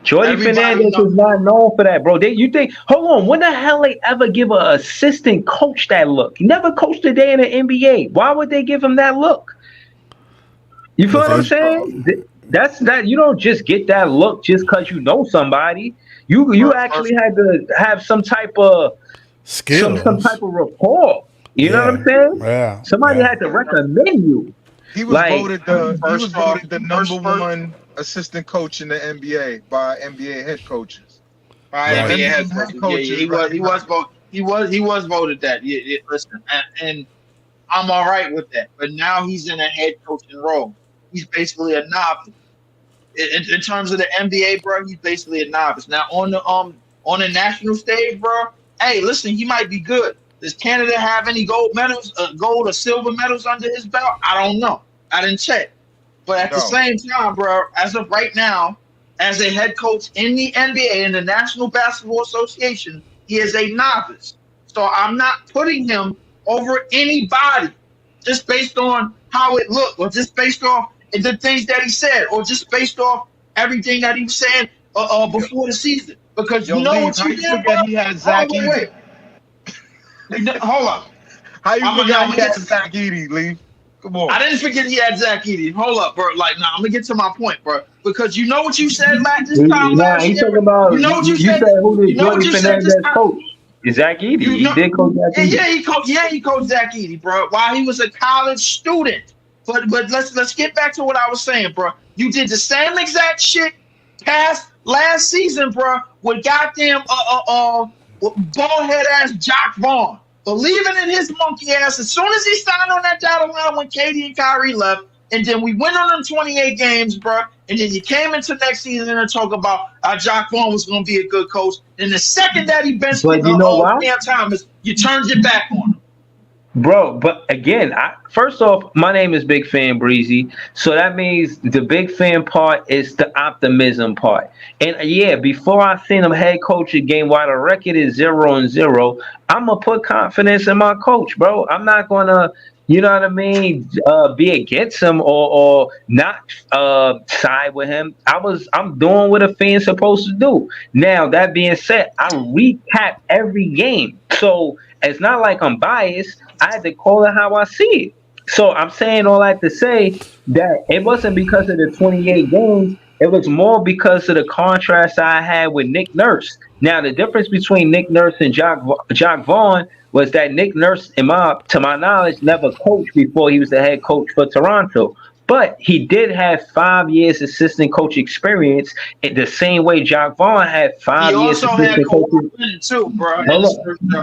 Jordy Fernandez is not known for that, bro. You think? Hold on. When the hell they ever give an assistant coach that look? He never coached a day in the NBA. Why would they give him that look? You feel what I'm saying? That's that. You don't just get that look just because you know somebody. You actually had to have some type of skill, some type of rapport. You know what I'm saying? Yeah. Somebody had to recommend you. He was voted the number one assistant coach in the NBA by NBA head coaches. NBA head coaches. He was voted that. Yeah, listen, and I'm all right with that. But now he's in a head coaching role. He's basically a novice. In terms of the NBA, bro, he's basically a novice. Now on the national stage, bro. Hey, listen, he might be good. Does Canada have any gold or silver medals under his belt? I don't know. I didn't check. But at the same time, bro, as of right now, as a head coach in the NBA, in the National Basketball Association, he is a novice. So I'm not putting him over anybody just based on how it looked or just based off the things that he said or just based off everything that he was saying before the season. Because you know what you did, bro? He had Zach Edey. Hold up. How you forgot he had Zach Edey, Leaf? Come on. I didn't forget he had Zach Edey. Hold up, bro. Like, I'm gonna get to my point, bro. Because you know what you said this time last year. Talking about, you know what you said. Who did Jordy Fernandez coach? Zach Edey. He did coach Zach Edey. He coached Zach Edey, bro. While he was a college student. But let's get back to what I was saying, bro. You did the same exact shit past last season, bro, with goddamn bald-head ass Jock Vaughn. Believing in his monkey ass as soon as he signed on that dotted line when KD and Kyrie left, and then we went on them 28 games, bro, and then you came into next season and talk about Jock Vaughn was going to be a good coach. And the second that he benched But you know why? Cam Thomas, you turned your back on him. Bro, but again, first off, my name is Big Fan Breezy, so that means the big fan part is the optimism part. And yeah, before I seen him head coach again, while the record is 0-0, I'm gonna put confidence in my coach, bro. I'm not gonna, you know what I mean, be against him or not side with him. I'm doing what a fan's supposed to do. Now that being said, I recap every game, so it's not like I'm biased. I had to call it how I see it. So I'm saying all that to say that it wasn't because of the 28 games. It was more because of the contrast I had with Nick Nurse. Now the difference between Nick Nurse and Jock Vaughn was that Nick Nurse, to my knowledge, never coached before he was the head coach for Toronto. But he did have 5 years assistant coach experience in the same way Jock Vaughn had 5 years He also had assistant coach. too, bro.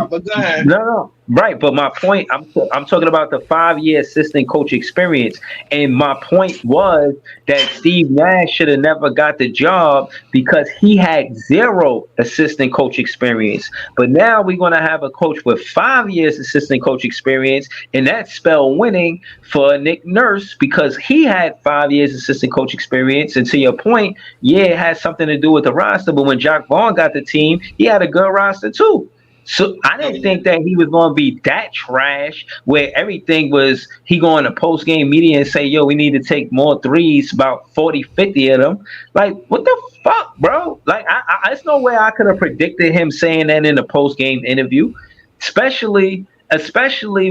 But go ahead. No, right. But my point, I'm talking about the 5 year assistant coach experience, and my point was that Steve Nash should have never got the job because he had 0 assistant coach experience. But now we're gonna have a coach with 5 years assistant coach experience, and that spell winning for Nick Nurse because he had 5 years assistant coach experience. And to your point, yeah, it has something to do with the roster. But when Jock Vaughn got the team, he had a good roster too. So I didn't think that he was going to be that trash where everything was he going to post game media and say, yo, we need to take more threes, about 40, 50 of them. Like, what the fuck, bro? Like, there's no way I could have predicted him saying that in the post game interview, especially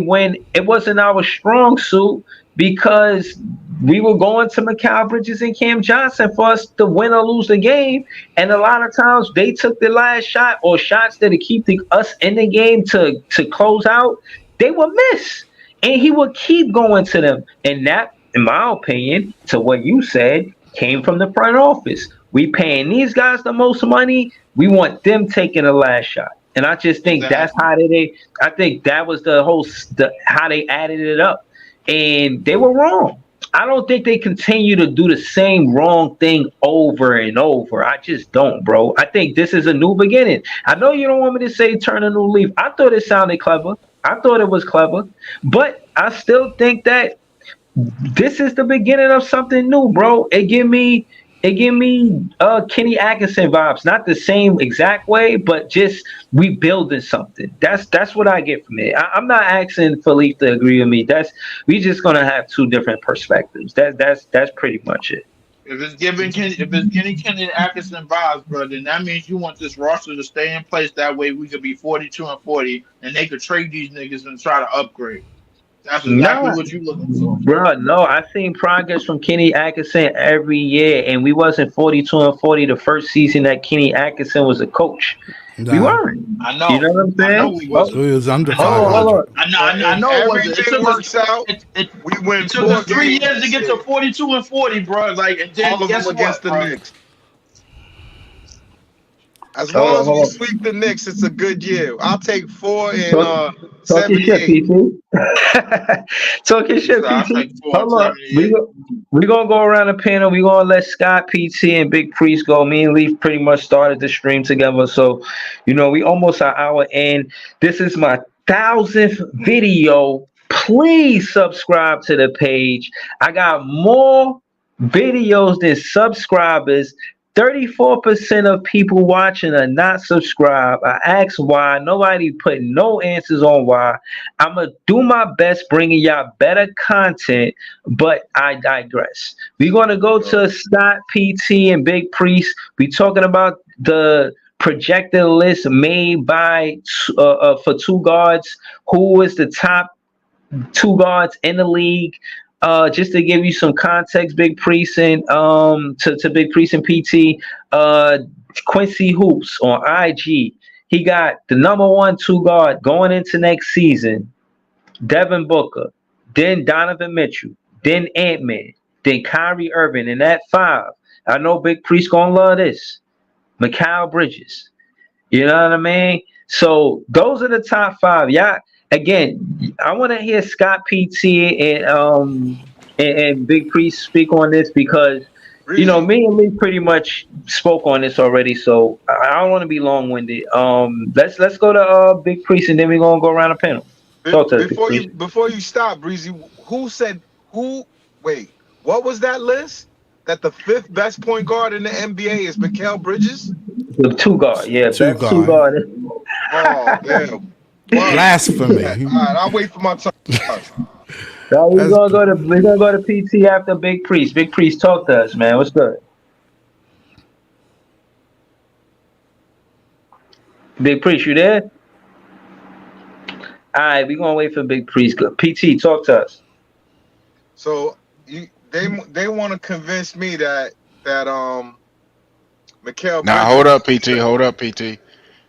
when it wasn't our strong suit because we were going to Mikal Bridges and Cam Johnson for us to win or lose the game. And a lot of times they took the last shot or shots that to keep us in the game to close out. They would miss. And he would keep going to them. And that, in my opinion, to what you said, came from the front office. We paying these guys the most money. We want them taking the last shot. And I just think that's how I think that was how they added it up. And they were wrong. I don't think they continue to do the same wrong thing over and over. I just don't, bro. I think this is a new beginning. I know you don't want me to say turn a new leaf. I thought it sounded clever. I thought it was clever. But I still think that this is the beginning of something new, bro. It give me Kenny Atkinson vibes. Not the same exact way, but just we building something. That's what I get from it. I'm not asking Philippe to agree with me. We just gonna have two different perspectives. That's pretty much it. If it's Kenny Atkinson vibes, bro, then that means you want this roster to stay in place. That way we could be 42-40, and they could trade these niggas and try to upgrade. That's exactly what you're looking for. Bro, no, I've seen progress from Kenny Atkinson every year, and we wasn't 42-40 the first season that Kenny Atkinson was a coach. Nah. We weren't. I know. You know what I'm saying? I know we wasn't. It was under 500. I know it wasn't. Everything works out. We win 4 games. 3 years to get to 42-40, bro. Like, and then all of them against the Knicks. As Hold long on, as hold we on. sweep the Knicks, it's a good year. I'll take 4 and Talk your shit, 78. PT. Talk your shit, I'll PT. take 4 Hold on. and 78. We gonna go around the panel. We gonna let Scott, PT, and Big Priest go. Me and Leaf pretty much started the stream together, so we almost an hour in. This is my 1,000th video. Please subscribe to the page. I got more videos than subscribers. 34% of people watching are not subscribed. I asked why. Nobody put no answers on why. I'm going to do my best bringing y'all better content, but I digress. We're going to go to Scott, PT, and Big Priest. We're talking about the projected list made by for 2 guards. Who is the top 2 guards in the league? Just to give you some context, Big Priest and to Big Priest and PT, Quincy Hoops on IG. He got the number 1 2 guard going into next season, Devin Booker, then Donovan Mitchell, then Ant-Man, then Kyrie Irving, and at 5, I know Big Priest gonna love this, Mikal Bridges. You know what I mean? So those are the top 5. Y'all. Again, I want to hear Scott, PT, and Big Priest speak on this because You know, Breezy. me and Lee pretty much spoke on this already, so I don't want to be long winded. Let's go to Big Priest, and then we're gonna go around the panel. Talk to us, Big Before Priest. you stop, Breezy, who said who? Wait, what was that list? That the fifth best point guard in the NBA is Mikal Bridges? The two guard, yeah, Two best two guard. guard. Oh yeah, word. All Blasphemy. right, I'll wait for my turn. So That's we're gonna go to PT after Big Priest. Big Priest, talk to us, man. What's good? Big Priest, you there? All right, we're gonna wait for Big Priest. PT, talk to us. So they want to convince me that Mikal Now Bridges. hold up, PT. Hold up, PT.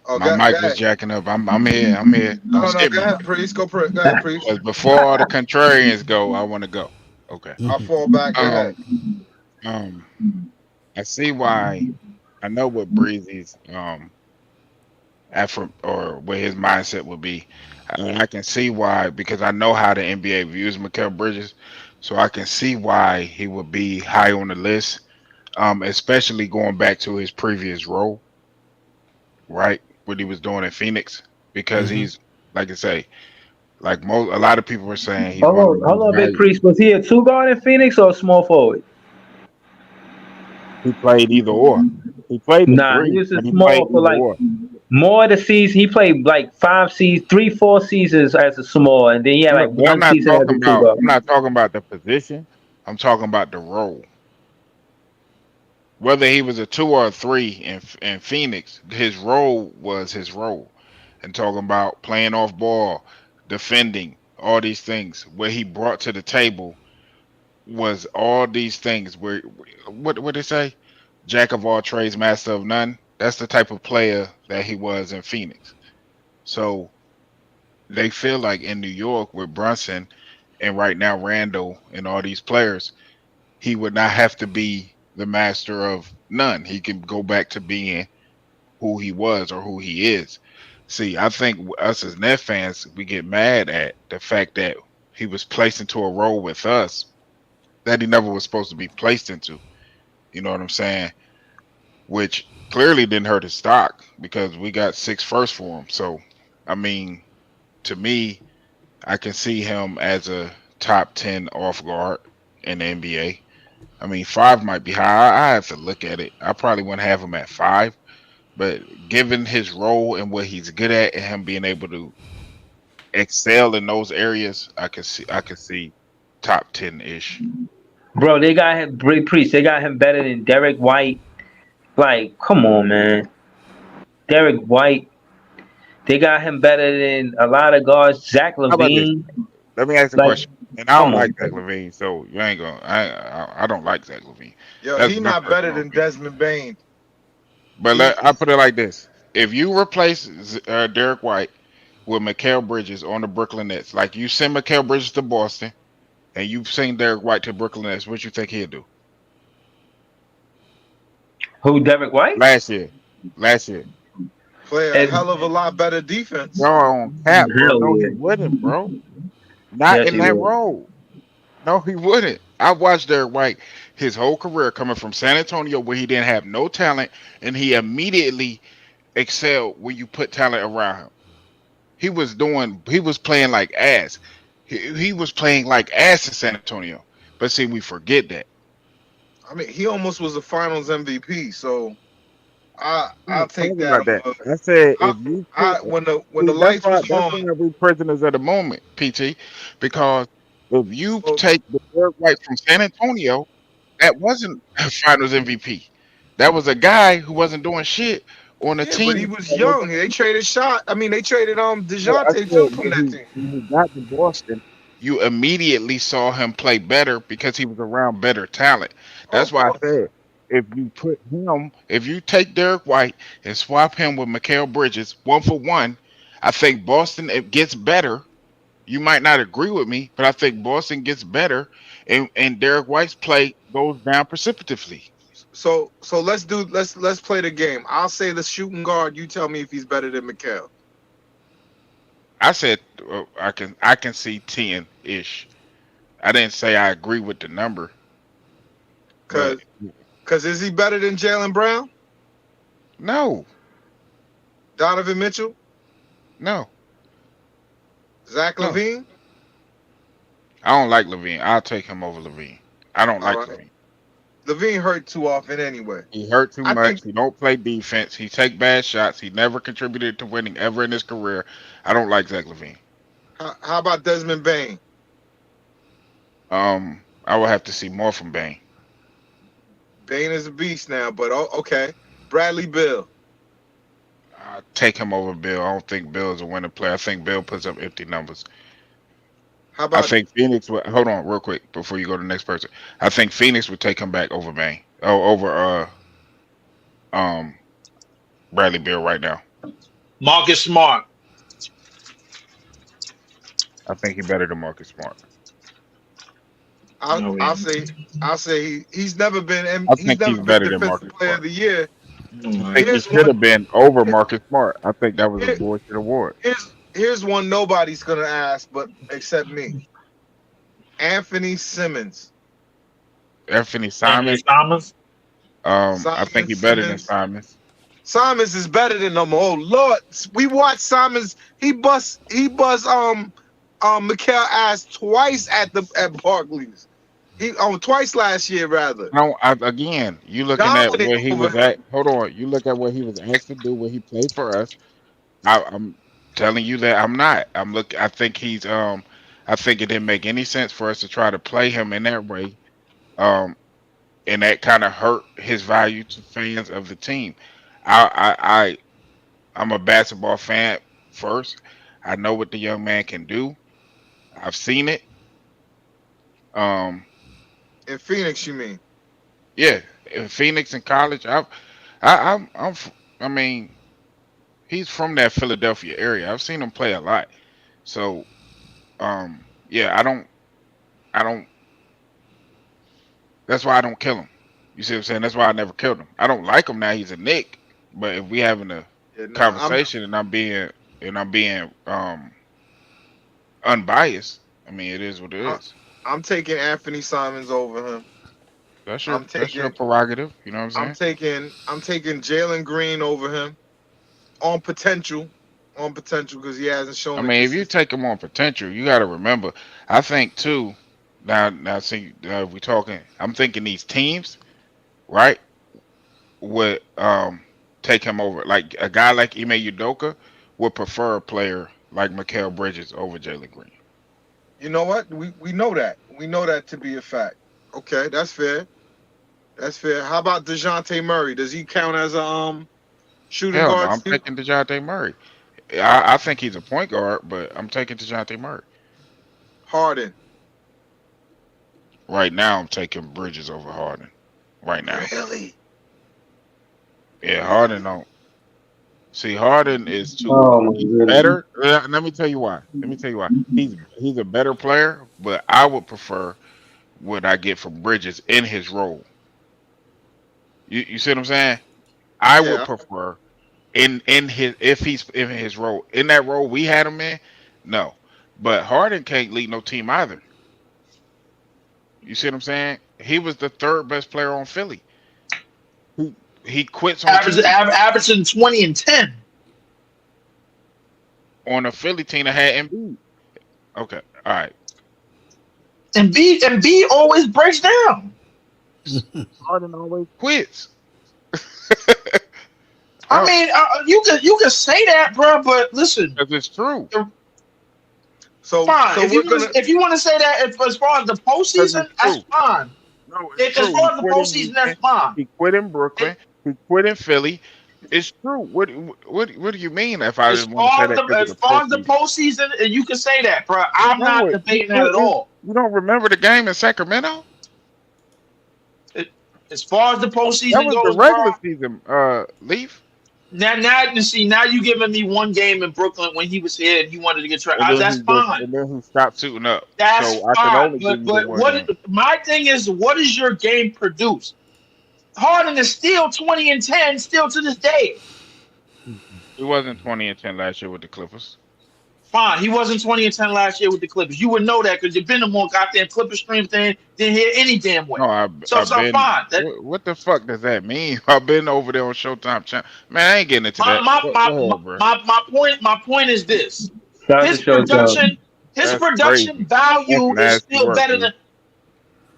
Oh, My go mic was ahead. jacking up. I'm here. I'm here. Don't No, skip go me. ahead, Priest. Go ahead, Priest. Because before all the contrarians go, I want to go. Okay. I'll fall back. Go ahead. Um. Um. I see why. I know what Breezy's effort or what his mindset would be. I can see why because I know how the NBA views Mikal Bridges, so I can see why he would be high on the list. Especially going back to his previous role, right? What he was doing in Phoenix, because he's like I say, like most a lot of people were saying he's one of the Hold most on, Big valuable. Priest. Was he a two guard in Phoenix or a small forward? He played either or. He played the Nah, he three, was a but he played small for either like or. more of the season. He played like 5 seasons, 3, 4 seasons as a small, and then he had like But I'm one not season as talking a two about. guard. I'm not talking about the position. I'm talking about the role. Whether he was a two or a three in Phoenix, his role was his role. And talking about playing off ball, defending, all these things. What he brought to the table was all these things. Where what they say? Jack of all trades, master of none. That's the type of player that he was in Phoenix. So they feel like in New York with Brunson and right now Randall and all these players, he would not have to be the master of none. He can go back to being who he was or who he is. See, I think us as Net fans, we get mad at the fact that he was placed into a role with us that he never was supposed to be placed into. You know what I'm saying? Which clearly didn't hurt his stock because we got 6 firsts for him. So, I mean, to me, I can see him as a top 10 off guard in the NBA. I mean, five might be high. I have to look at it. I probably wouldn't have him at five, but given his role and what he's good at, and him being able to excel in those areas, I could see top 10 ish. Bro, they got him. Big Priest. They got him better than Derek White. Like, come on, man. Derek White. They got him better than a lot of guards. Zach How about this? Levine. Let me ask a Like, question. And I come don't like on. Zach Levine, so you ain't gonna. I don't like Zach Levine. Yo, That's he my not better personal than opinion. Desmond Bain. But He I put it like this: if you replace Derek White with Mikal Bridges on the Brooklyn Nets, like you send Mikal Bridges to Boston and you send Derek White to Brooklyn Nets, what you think he'll do? Who, Derek White? Last year, last year, play a And, hell of a lot better defense. bro, on cap, bro. hell No, he yeah. wouldn't, bro. Not Yes, in he that will. role. No, he wouldn't. I watched Derek White his whole career coming from San Antonio, where he didn't have no talent, and he immediately excelled when you put talent around him. He was playing like ass. He was playing like ass in San Antonio. But see, we forget that. I mean, he almost was a Finals MVP. So I'm I'll not take talking that about that. over. I said I if you put I when the see, that's lights why was on. we prisoners of the moment, PT, because if you Well, take the Derek White from San Antonio, that wasn't a Finals MVP. That was a guy who wasn't doing shit on a yeah, but team he was that wasn't. young. They traded shot. I mean, they traded I Dejounte too said from that team. when he got to Boston, you immediately saw him play better because he was around better talent. Oh, That's of why I course. said if you take Derek White and swap him with Mikal Bridges 1 for 1, I think Boston it gets better. You might not agree with me, but I think Boston gets better, and Derek White's play goes down precipitously. So let's play the game. I'll say the shooting guard. You tell me if he's better than Mikal. I said I can see 10 ish. I didn't say I agree with the number, but Cause Because is he better than Jalen Brown, No, Donovan Mitchell, no, Zach no. LaVine? I don't like Levine. I'll take him over Levine. I don't All like right. Levine. LaVine hurt too often anyway. He hurt too I think. much. He don't play defense. He take bad shots. He never contributed to winning ever in his career. I don't like Zach Levine. How about Desmond Bain? I will have to see more from Bane. Bain is a beast now, but okay. Bradley Beal. I take him over Bill. I don't think Bill is a winning player. I think Bill puts up empty numbers. How I about think Phoenix would hold on real quick before you go to the next person. I think Phoenix would take him back over Bane. Oh, over um Bradley Bill right now. Marcus Smart. I think he's better than Marcus Smart. No, I'll say he's never been I he's think he's never been better than defensive Marcus player of Smart. the year. I think he Here's should have one. been over Marcus Smart. I think that was a Here, bullshit award. here's one nobody's gonna ask, but except me. Anthony Simmons. Anthony Anthony Simons. Thomas. I think he's better than Simons. Simons is better than them. Oh Lord, we watched Simons. He bust Mikael ass twice at Barclays. He twice last year rather. No, again, you looking at Dominant where he over was him. at. Hold on, you look at what he was asked to do when he played for us. I'm telling you that I'm not. I think he's. I think it didn't make any sense for us to try to play him in that way. Um, and that kind of hurt his value to fans of the team. I'm a basketball fan first. I know what the young man can do. I've seen it. Um, In Phoenix, you mean? yeah, in Phoenix in college, I mean, he's from that Philadelphia area. I've seen him play a lot. So, yeah, I don't. That's why I don't kill him. You see what I'm saying? That's why I never killed him. I don't like him now. He's a Nick. But if we having a Yeah, no, conversation and I'm being unbiased, I mean, it is what it is. I'm taking Anthony Simons over him. That's I'm your taking prerogative. You know what I'm saying? I'm taking Jalen Green over him on potential because he hasn't shown I the mean, if you consistency. take him on potential, you got to remember. I think too. Now, see, if we talking. I'm thinking these teams, right, would take him over. Like a guy like Ime Udoka would prefer a player like Mikal Bridges over Jalen Green. You know what? We know that. We know that to be a fact. Okay, that's fair. That's fair. How about DeJounte Murray? Does he count as a shooting Hell no, guard I'm to you? taking DeJounte Murray. I think he's a point guard, but I'm taking DeJounte Murray. Harden. Right now, I'm taking Bridges over Harden. Right now. Really? Yeah, Harden don't. See, Harden is too. Oh my He's goodness. better. Let me tell you why. He's a better player, but I would prefer what I get from Bridges in his role. You see what I'm saying? I would Yeah. prefer in his if he's in his role in that role we had him in. No, but Harden can't lead no team either. You see what I'm saying? He was the third best player on Philly. He quits on teams Averaging 20 and 10. on a Philly team that had Embiid. Okay, all right. And B always breaks down. Harden always quits. I mean, you can say that, bro, but listen, Because it's true. So fine. so If you want to say that as far as the postseason, it's that's true. fine. No, As true. far as the postseason, that's fine. He quit in Brooklyn. He quit in Philly. It's true. What do you mean? If I As didn't want to say far that because as of the far as the postseason? postseason, you can say that, bro. I'm No, not debating that at all. You don't remember the game in Sacramento? As far as the That postseason was the goes, regular bro. season. Leaf. Now you see. Now you giving me one game in Brooklyn when he was here and he wanted to get traded. That's fine. And then he stopped shooting up. That's So I can fine. only give you the But one what game. my thing is, what does your game produce? Harden is still 20 and 10, still to this day. He wasn't 20 and 10 last year with the Clippers. Fine, he wasn't 20 and 10 last year with the Clippers. You would know that because you've been to more goddamn Clipper streams than here any damn way. No, I've So been. fine. That What the fuck does that mean? I've been over there on Showtime channel. Man, I ain't getting into my that. my Go, my go my, ahead, bro. my point is this. Shout out to His Showtime. production his That's production crazy. That's value is nasty still work, better dude. than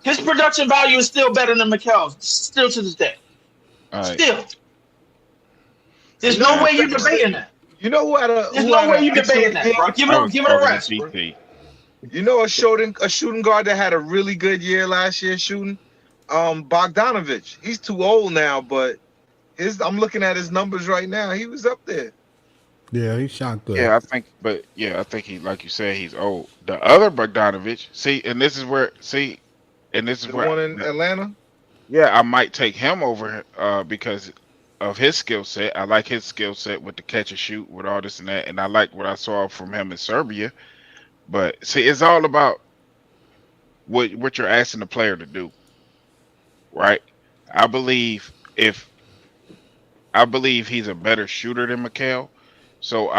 his production value is still better than McHale's. Still to this day. All right. Still. You There's know no who way Nasty you had work. debating that. you know There's who no had way an you debating excellent that, year? bro. I was Give it a talking to rest, bro. PT. You know a shooting guard that had a really good year last year shooting? Bogdanovich. He's too old now, but his I'm looking at his numbers right now. He was up there. Yeah, he shot good. Yeah, I think, but yeah, I think he, like you said, he's old. The other Bogdanovich, see, and this is where, see, and this is The where, one in Atlanta. yeah, I might take him over because of his skill set. I like his skill set with the catch and shoot, with all this and that, and I like what I saw from him in Serbia. But see, it's all about what you're asking the player to do, right? I believe if I believe he's a better shooter than Mikal, so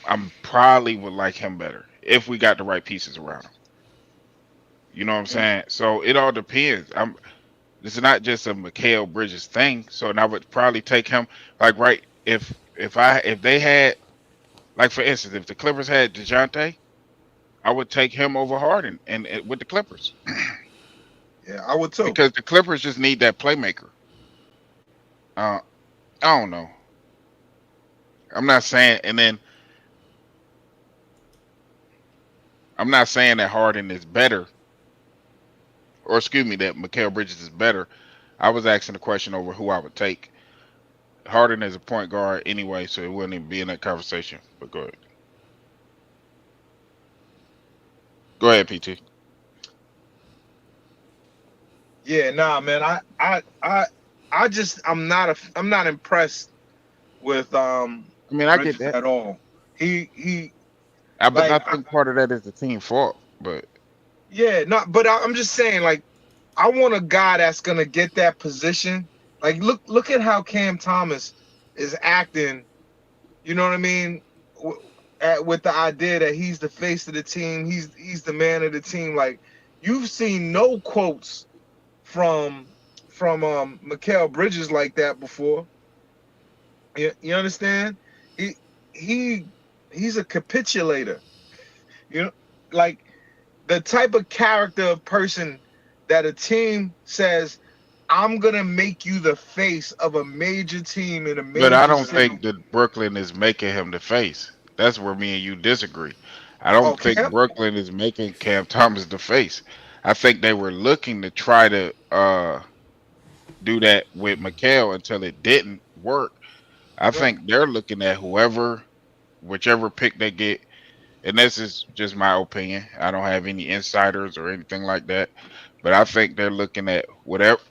I'm probably would like him better if we got the right pieces around him. You know what I'm saying? So it all depends. This is not just a Mikal Bridges thing. So and I would probably take him like right if they had, like, for instance, if the Clippers had DeJounte, I would take him over Harden and with the Clippers Yeah, I would too. because the Clippers just need that playmaker. Uh, I don't know. I'm not saying, and then I'm not saying that Harden is better, or excuse me, that Mikal Bridges is better. I was asking the question over who I would take. Harden is a point guard anyway, so it wouldn't even be in that conversation. But go ahead. Go ahead, PT. Yeah, nah, man. I'm not impressed with I mean, I get Bridges that. at all. He But I like think part of that is the team fault. But yeah, not but I'm just saying like I want a guy that's gonna get that position. Like look at how Cam Thomas is acting. You know what I mean? With the idea that he's the face of the team, he's the man of the team. Like you've seen no quotes from Mikal Bridges like that before. You understand? He he he's a capitulator. You know, like the type of character of person that a team says, I'm gonna make you the face of a major team in a I major don't city. think that Brooklyn is making him the face. That's where me and you disagree. I don't Oh, think Cam? Brooklyn is making Cam Thomas the face. I think they were looking to try to do that with Mikal until it didn't work. I Right. think they're looking at whichever pick they get, and this is just my opinion. I don't have any insiders or anything like that, but I think they're looking at whatever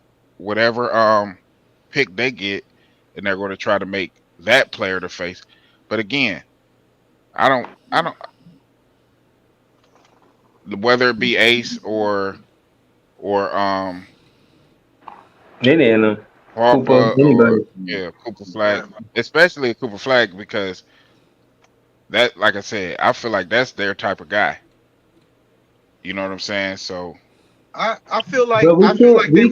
pick they get, and they're going to try to make that player the face. But again, I don't whether it be Ace or Any of them. Cooper, Harper or anybody. yeah Cooper Flag, Right. especially a Cooper Flag because that, like I said, I feel like that's their type of guy. You know what I'm saying? So But I feel like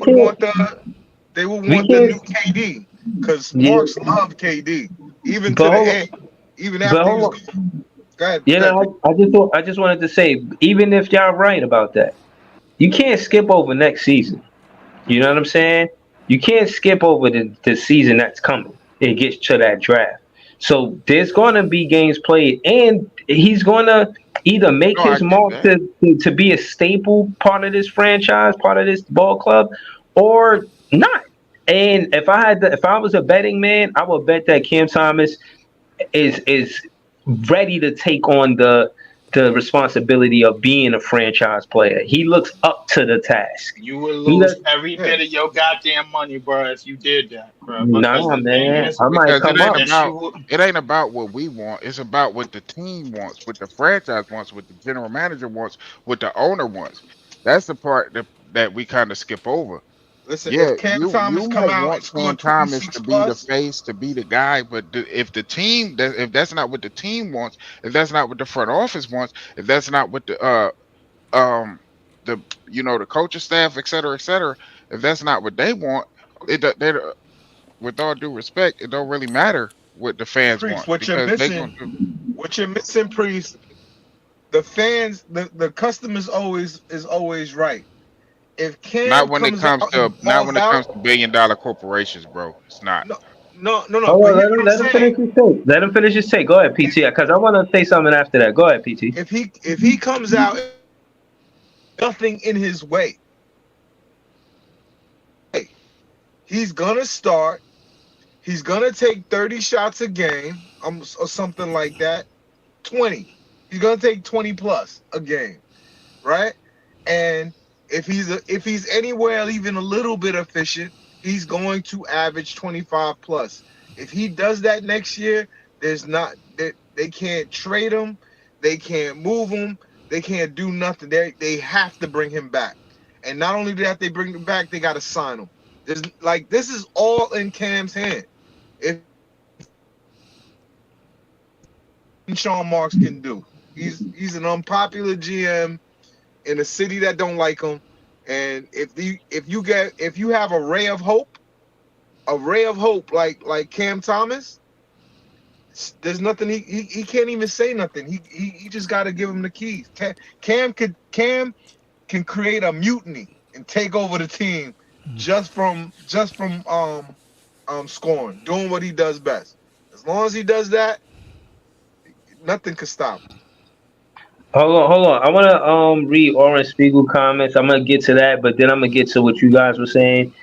they would we want the new can't, KD because yeah, Marks loved KD even to but the hold end, on, even but after he hold was on. gone. Go You ahead, P. know, I just wanted to say, even if y'all right about that, you can't skip over next season. You know what I'm saying? You can't skip over the season that's coming. It gets to that draft. So there's going to be games played, and he's going to either make no, I his get mark that. to be a staple part of this franchise, part of this ball club, or not. And if I was a betting man, I would bet that Cam Thomas is ready to take on the responsibility of being a franchise player. He looks up to the task. You would He lose does, every Yeah, bit of your goddamn money, bro, if you did that, bro. Because nah, the thing man. is, I might Because come up. it ain't about what we want. It's about what the team wants, what the franchise wants, what the general manager wants, what the owner wants. That's the part that we kind of skip over. Listen, Yeah, if Cam you Thomas come might out and want score Cam Thomas 26 to be the plus, face, to be the guy, but if the team that if that's not what the team wants, if that's not what the front office wants, if that's not what um the the coaching staff, et cetera, if that's not what they want, they with all due respect, it don't really matter what the fans Priest, want because they gonna do what you're missing, Priest, the fans, the customer is always right. If not Cam when it comes comes out to and not balls when it comes out, to $1 billion corporations, bro. It's not. no, no, no, no. Hold But on, here's what I'm let him saying: finish his take. Let him finish his take. Go ahead, PT, because I want to say something after that. Go ahead, PT. if he comes out, nothing in his way, he's gonna start. He's gonna take 30 shots a game, or something like that. 20. He's gonna take 20 plus a game, right? And if he's anywhere even a little bit efficient, he's going to average 25 plus. If he does that next year, there's not they can't trade him, they can't move him, they can't do nothing. They have to bring him back. And not only that they bring him back, they got to sign him. There's like this is all in Cam's hand. If Sean Marks can do. He's an unpopular GM in a city that don't like him. And if you have a ray of hope like Cam Thomas, there's nothing he can't even say nothing. He just got to give him the keys. Cam can create a mutiny and take over the team just from scoring, doing what he does best. As long as he does that, nothing can stop him. Hold on. I want to read Orange Spiegel comments. I'm gonna get to that, but then I'm gonna get to what you guys were saying.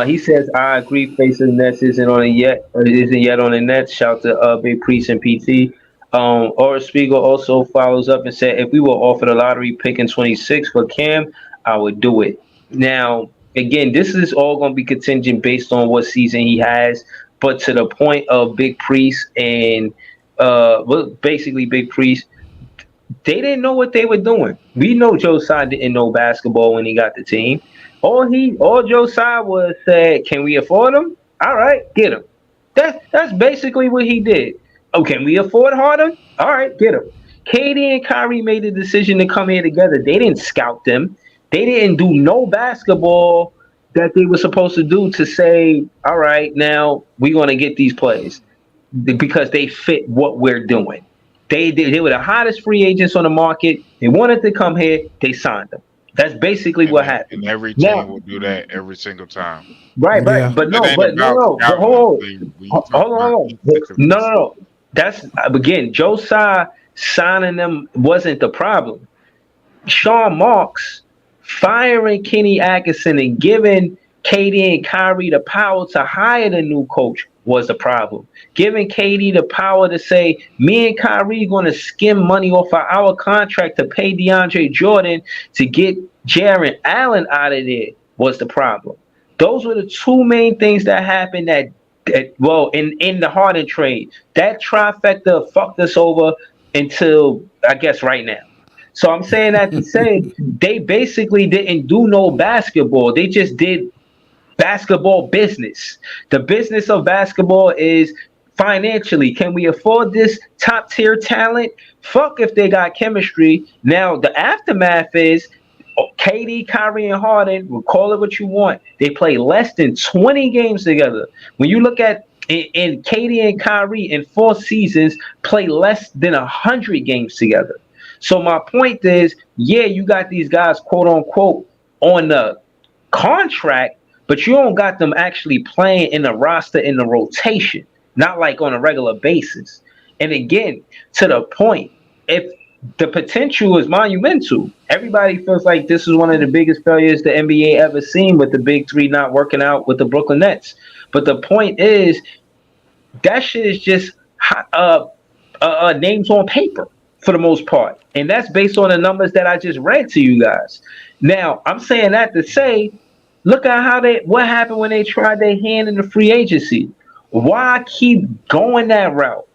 He says, "I agree. Facing Nets isn't on it yet. Or it isn't yet on the Nets." Shout to Big Priest and PT. Orange Spiegel also follows up and said, "If we were offered a lottery pick in 26 for Cam, I would do it." Now, again, this is all gonna be contingent based on what season he has. But to the point of Big Priest and well, basically Big Priest, they didn't know what they were doing. We know Joe Tsai didn't know basketball when he got the team. All Joe Tsai was said, "Can we afford him? All right, get him." That's basically what he did. Oh, can we afford Harden? All right, get him. KD and Kyrie made the decision to come here together. They didn't scout them. They didn't do no basketball that they were supposed to do to say, "All right, now we're gonna get these players," because they fit what we're doing. They were the hottest free agents on the market. They wanted to come here. They signed them. That's basically what happened. And every team Now, will do that every single time. right. Yeah. But It no, ain't but no, about no. But scouting hold when you on, talk about No, no, effectiveness. no. That's again, Joe Tsai signing them wasn't the problem. Sean Marks firing Kenny Atkinson and giving KD and Kyrie the power to hire the new coach was the problem. Giving KD the power to say, "Me and Kyrie going to skim money off of our contract to pay DeAndre Jordan to get Jaron Allen out of there," was the problem. Those were the two main things that happened well, in the Harden trade. That trifecta fucked us over until I guess right now. So I'm saying that to say they basically didn't do no basketball. They just did basketball business. The business of basketball is financially. Can we afford this top tier talent? Fuck if they got chemistry. Now the aftermath is KD, Kyrie, and Harden, we'll call it what you want. They play less than 20 games together. When you look at in KD and Kyrie in 4 seasons, play less than 100 games together. So my point is, yeah, you got these guys, quote unquote, on the contract, but you don't got them actually playing in the roster in the rotation, not like on a regular basis. And again, to the point, if the potential is monumental, everybody feels like this is one of the biggest failures the NBA ever seen with the big three not working out with the Brooklyn Nets. But the point is, that shit is just names on paper for the most part, and that's based on the numbers that I just read to you guys. Now, I'm saying that to say, look at what happened when they tried their hand in the free agency. Why keep going that route?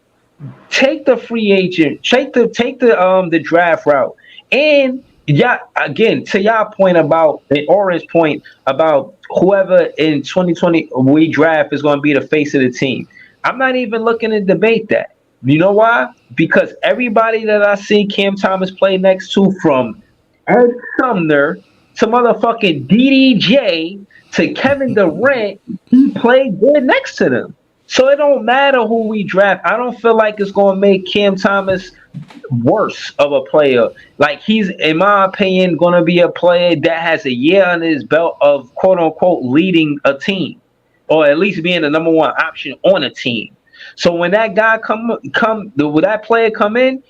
Take the free agent, take the draft route, and yeah, again, to y'all point about the orange point about whoever in 2020 we draft is going to be the face of the team. I'm not even looking to debate that. You know why? Because everybody that I see Cam Thomas play next to, from Ed Sumner to motherfucking DDJ to Kevin Durant, he played good next to them. So it don't matter who we draft. I don't feel like it's going to make Cam Thomas worse of a player. Like, he's, in my opinion, going to be a player that has a year on his belt of quote unquote leading a team, or at least being the number one option on a team. So when that guy when that player come in,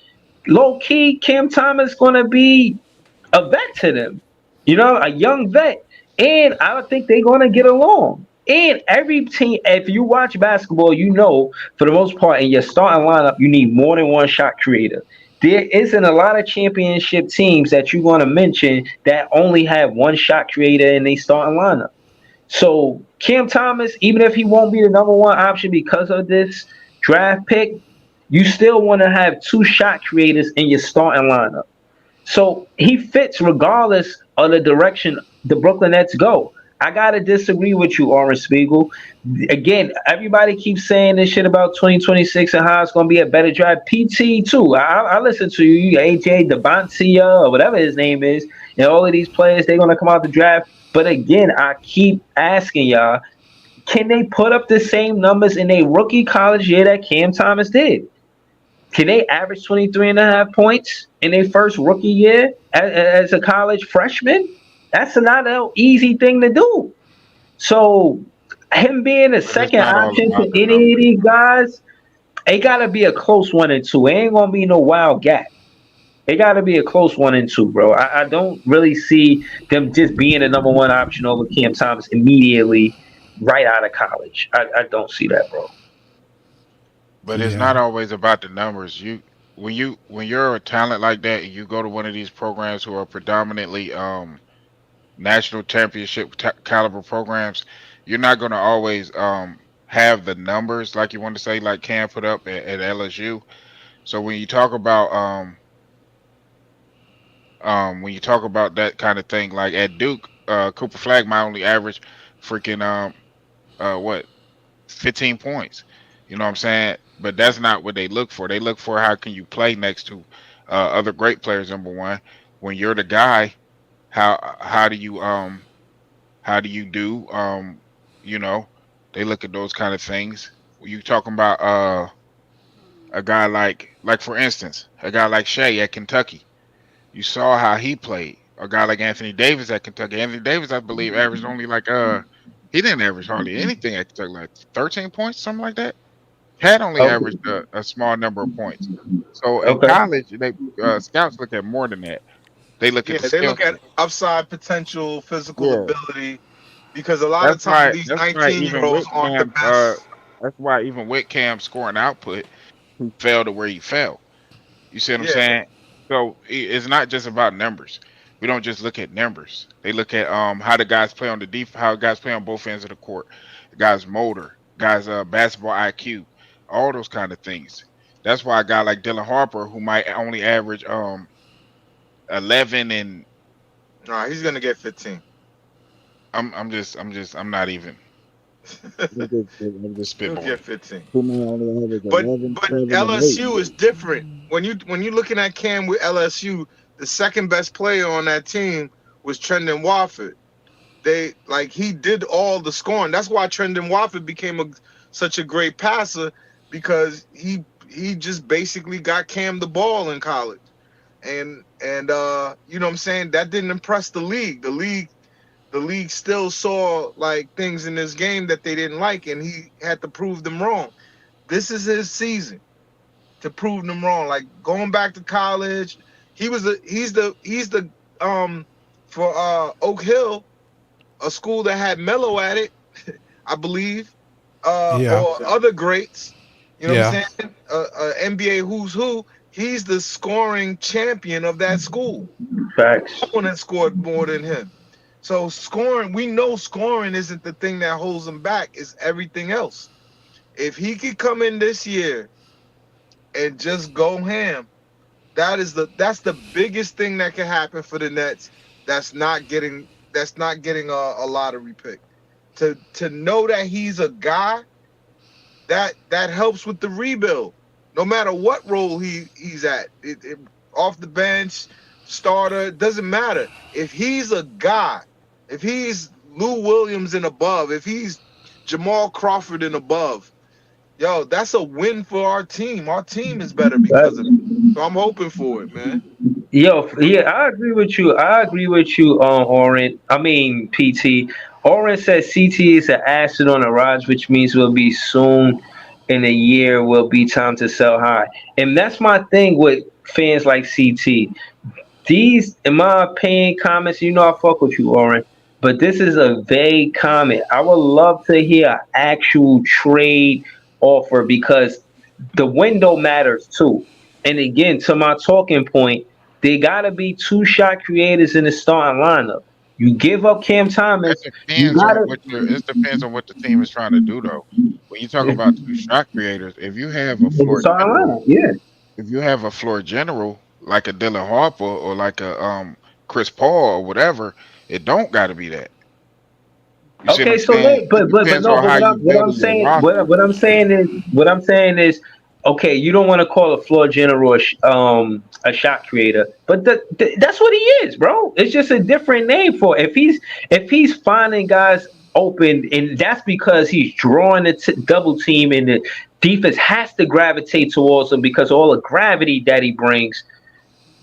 low key, Cam Thomas going to be a vet to them, a young vet. And I don't think they're going to get along. And every team, if you watch basketball, for the most part, in your starting lineup, you need more than one shot creator. There isn't a lot of championship teams that you're going to mention that only have one shot creator in their starting lineup. So Cam Thomas, even if he won't be the number one option because of this draft pick, you still want to have two shot creators in your starting lineup. So he fits regardless of the direction the Brooklyn Nets go. I gotta disagree with you, Orange Spiegel. Again, everybody keeps saying this shit about 2026 and how it's gonna be a better draft. PT too. I listen to you, AJ Debantia or whatever his name is, and all of these players, they're gonna come out the draft. But again, I keep asking y'all, can they put up the same numbers in a rookie college year that Cam Thomas did? Can they average 23 and a half points in their first rookie year as a college freshman? That's not an easy thing to do. So him being a But it's second not all option to about the any of numbers. these guys, it gotta be a close 1 and 2. It ain't gonna be no wild gap. It gotta be a close 1 and 2, bro. I don't really see them just being the number one option over Cam Thomas immediately right out of college. I don't see that, bro. But it's Yeah. not always about the numbers. When you're a talent like that and you go to one of these programs who are predominantly national championship caliber programs, you're not going to always have the numbers like you want to say, like Cam put up at LSU. So when you talk about that kind of thing, like at Duke, Cooper Flag might only average freaking what 15 points. You know what I'm saying? But that's not what they look for. They look for how can you play next to other great players. Number one, when you're the guy, how do you how do you do? You know, they look at those kind of things. You talking about a guy like for instance, a guy like Shea at Kentucky. You saw how he played. A guy like Anthony Davis at Kentucky. Anthony Davis, I believe, averaged only like he didn't average hardly anything at Kentucky, like 13 points, something like that. Had only Okay. averaged a small number of points. So in Okay. college, they scouts look at more than that. They look at Yeah, the they skill look at set. upside potential, physical Yeah, ability, because a lot of times these that's why 19-year-olds aren't the best. That's why even with Cam scoring output, he fell to where he fell. You see what I'm Yeah, saying? So it's not just about numbers. We don't just look at numbers. They look at how the guys play on the how guys play on both ends of the court, the guys motor, guys basketball IQ, all those kind of things. That's why a guy like Dylan Harper, who might only average 11 and nah, he's gonna get 15. I'm not even I'm just He'll get spitballing. 15. Who may only average But 11, but 7, and 8. LSU is different. When you looking at Cam with LSU, the second best player on that team was Trendon Watford. He did all the scoring. That's why Trendon Watford became such a great passer, because he just basically got Cam the ball in college. And you know what I'm saying? That didn't impress the league. The league still saw like things in this game that they didn't like, and he had to prove them wrong. This is his season to prove them wrong. Like, going back to college, he's the for Oak Hill, a school that had Melo at it, I believe, Yeah. or other greats. You know what Yeah. I'm saying? NBA who's who. He's the scoring champion of that school. Facts. No one has scored more than him. So scoring, we know scoring isn't the thing that holds him back. It's everything else. If he could come in this year and just go ham, That's the biggest thing that can happen for the Nets. That's not getting a lottery pick. To know that he's a guy that helps with the rebuild, no matter what role he's at. Off the bench, starter, doesn't matter. If he's a guy, if he's Lou Williams and above, if he's Jamal Crawford and above, yo, that's a win for our team. Our team is better because of it. So I'm hoping for it, man. Yo, yeah, I agree with you. I agree with you, Oren. I mean, PT. Oren says CT is an asset on the rise, which means will be soon in a year will be time to sell high. And that's my thing with fans like CT. These, in my opinion, comments, I fuck with you, Oren. But this is a vague comment. I would love to hear an actual trade offer because the window matters too. And again, to my talking point, they gotta be two shot creators in the starting lineup. You give up Cam That Thomas, you depends on gotta what it depends on what the team is trying to do though. When you talk about two shot creators, if you have a in the floor starting general, lineup. Yeah. if you have a floor general like a Dylan Harper or like a Chris Paul or whatever, it don't got to be that. You see what Okay, I'm so saying? they, It but depends no, on but how you what I'm building your saying, roster. what I'm saying is, okay, you don't want to call a floor general a shot creator, but that's what he is, bro. It's just a different name for it. If he's finding guys open, and that's because he's drawing the double team, and the defense has to gravitate towards him because of all the gravity that he brings.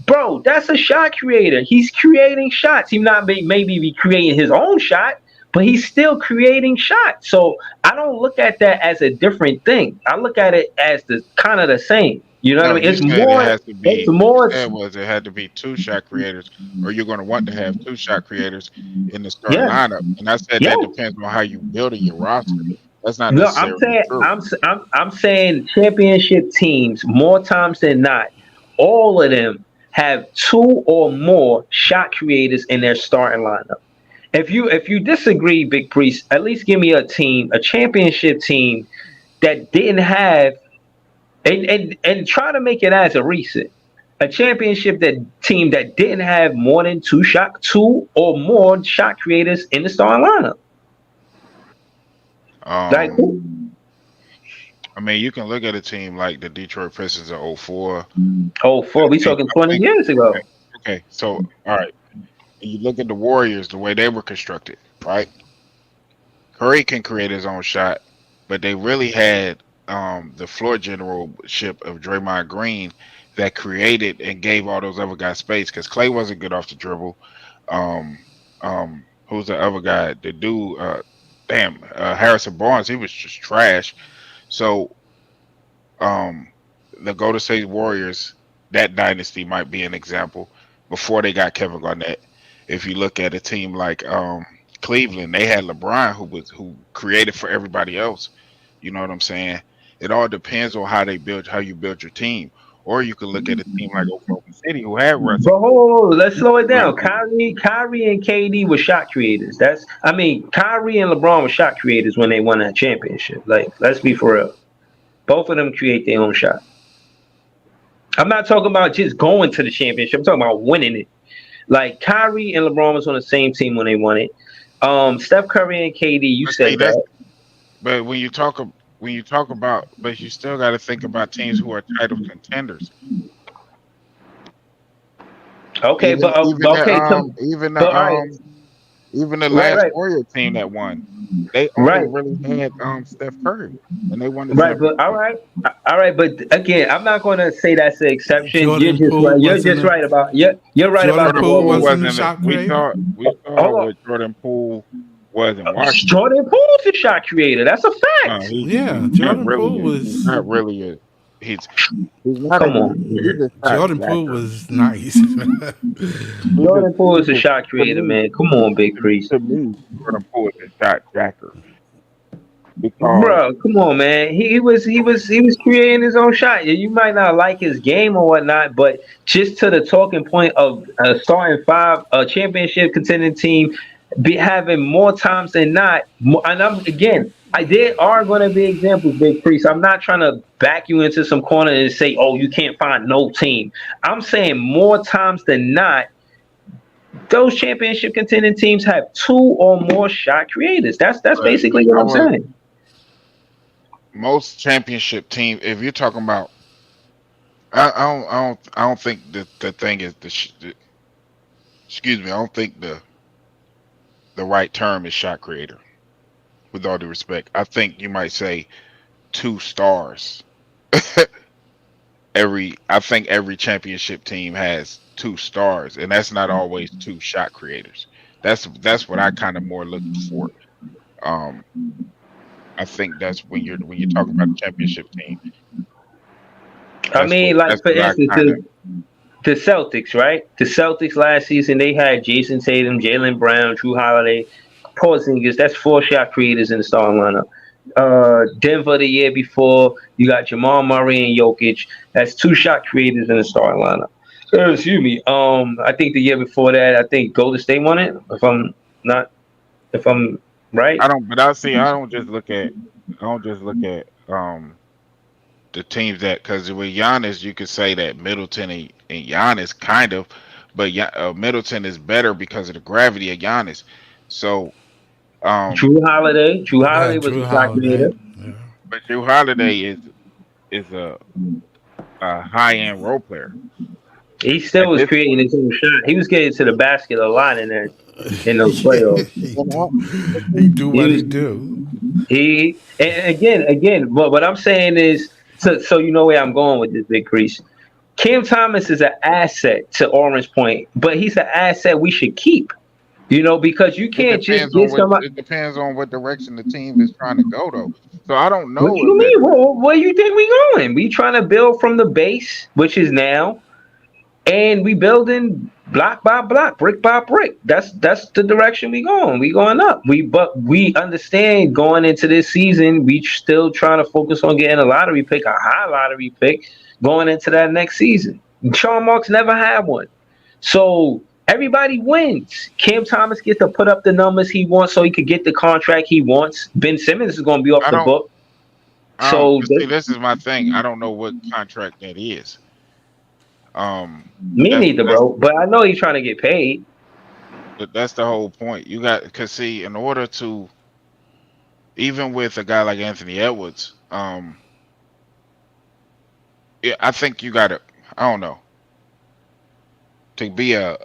Bro, that's a shot creator. He's creating shots. He not maybe be creating his own shot, but he's still creating shots. So I don't look at that as a different thing. I look at it as the kind of the same. You know what I No, mean? you It's said it more. has to It's be. What you more. said was it had to be two shot creators, or you're going to want to have two shot creators in the starting Yeah. lineup. And I said Yeah. that depends on how you building your roster. That's not No, I'm necessarily saying true. I'm saying championship teams more times than not, all of them have two or more shot creators in their starting lineup. If you disagree, Big Priest, at least give me a championship team that didn't have, and try to make it as a recent. A championship that team that didn't have more than two or more shot creators in the starting lineup. Like Um, I mean, you can look at a team like the Detroit Pistons in '04. we talking I 20 think years ago. okay, okay. So all right, you look at the Warriors the way they were constructed, right? Curry can create his own shot, but they really had the floor generalship of Draymond Green that created and gave all those other guys space because Clay wasn't good off the dribble. Who's the other guy? The dude, Harrison Barnes, he was just trash. So um, the Golden State Warriors, that dynasty might be an example before they got Kevin Garnett. If you look at a team like Cleveland, they had LeBron who created for everybody else. You know what I'm saying? It all depends on how you build your team. Or you can look at a team like Oklahoma City who had Russell. But hold on, let's slow it Right. down. Kyrie and KD were shot creators. Kyrie and LeBron were shot creators when they won that championship. Like, let's be for real. Both of them create their own shot. I'm not talking about just going to the championship. I'm talking about winning it. Like Kyrie and LeBron was on the same team when they won it. Steph Curry and KD, you But see, said that's that. but when you talk about, but you still got to think about teams who are title contenders. Okay, Even but even the okay, but all right, even the right, last right, Warrior team that won, they only right. really had Steph Curry, and they won the Right, but championship. all right, but again, I'm not going to say that's the exception. You're Jordan just Poole right. You're wasn't just a right about you're right about Jordan the Jordan Poole Poole Warriors. wasn't a wasn't. shot We creator. saw Hold on, what Jordan Poole was in Washington. Jordan Poole's a shot creator. That's a No, fact. Yeah, he's not Jordan really Poole a. He's was not really a. He's he's not a. Come on, He's man. a shot Jordan Poole jacker. was nice. Jordan Poole is He's a a shot to creator, me man. Come on, Big Priest. to me Jordan Poole is a shot jacker because Bro, come on, man. He was creating his own shot. You might not like his game or whatnot, but just to the talking point of starting five, a championship contending team, be having more times than not. And I'm again, There are going to be examples, Big Priest. I'm not trying to back you into some corner and say, "Oh, you can't find no team." I'm saying more times than not, those championship contending teams have two or more shot creators. That's But basically what I I'm would saying. most championship team. If you're talking about, I don't think the thing is excuse me. I don't think the right term is shot creator. With all due respect, I think you might say two stars. I think every championship team has two stars, and that's not always two shot creators. That's what I kind of more looking for. Um, I think that's when you're talking about a championship team. I mean, like That's for what I instance, kind of. the Celtics, right? The Celtics last season they had Jason Tatum, Jalen Brown, Drew Holiday, Porzingis. That's four shot creators in the starting lineup. Denver the year before, you got Jamal Murray and Jokic. That's two shot creators in the starting lineup. Excuse me. I think the year before that, I think Golden State won it. Not, if I'm right. I don't, but I see. I don't just look at. I don't just look at the teams that because with Giannis, you could say that Middleton and Giannis kind of, but Middleton is better because of the gravity of Giannis. So, um, Drew Yeah, Holiday was Drew a shot Holiday. creator. Yeah. but Drew Holiday is a high end role player. He still At was this creating point, his own shot. He was getting to the basket a lot in those playoffs. He do He what he was do. and again. What I'm saying is, so you know where I'm going with this, Big Crease. Cam Thomas is an asset to Orange Point, but he's an asset we should keep. Because you can't just get somebody. it depends on what direction the team is trying to go though. So I don't What know if you that. mean? Where you think we going? We trying to build from the base, which is now, and we building block by block, brick by brick. That's the direction we going. We going up. But we understand going into this season, we still trying to focus on getting a lottery pick, a high lottery pick, going into that next season. Sean Marks never had one, so everybody wins. Cam Thomas gets to put up the numbers he wants, so he could get the contract he wants. Ben Simmons is going to be off I the don't. book, I don't. so See, this is my thing. I don't know what contract that is. Um, me neither, that's bro. But I know he's trying to get paid. that's the whole point. You got because see, in order to even with a guy like Anthony Edwards, yeah, I think you got to. I don't know to be a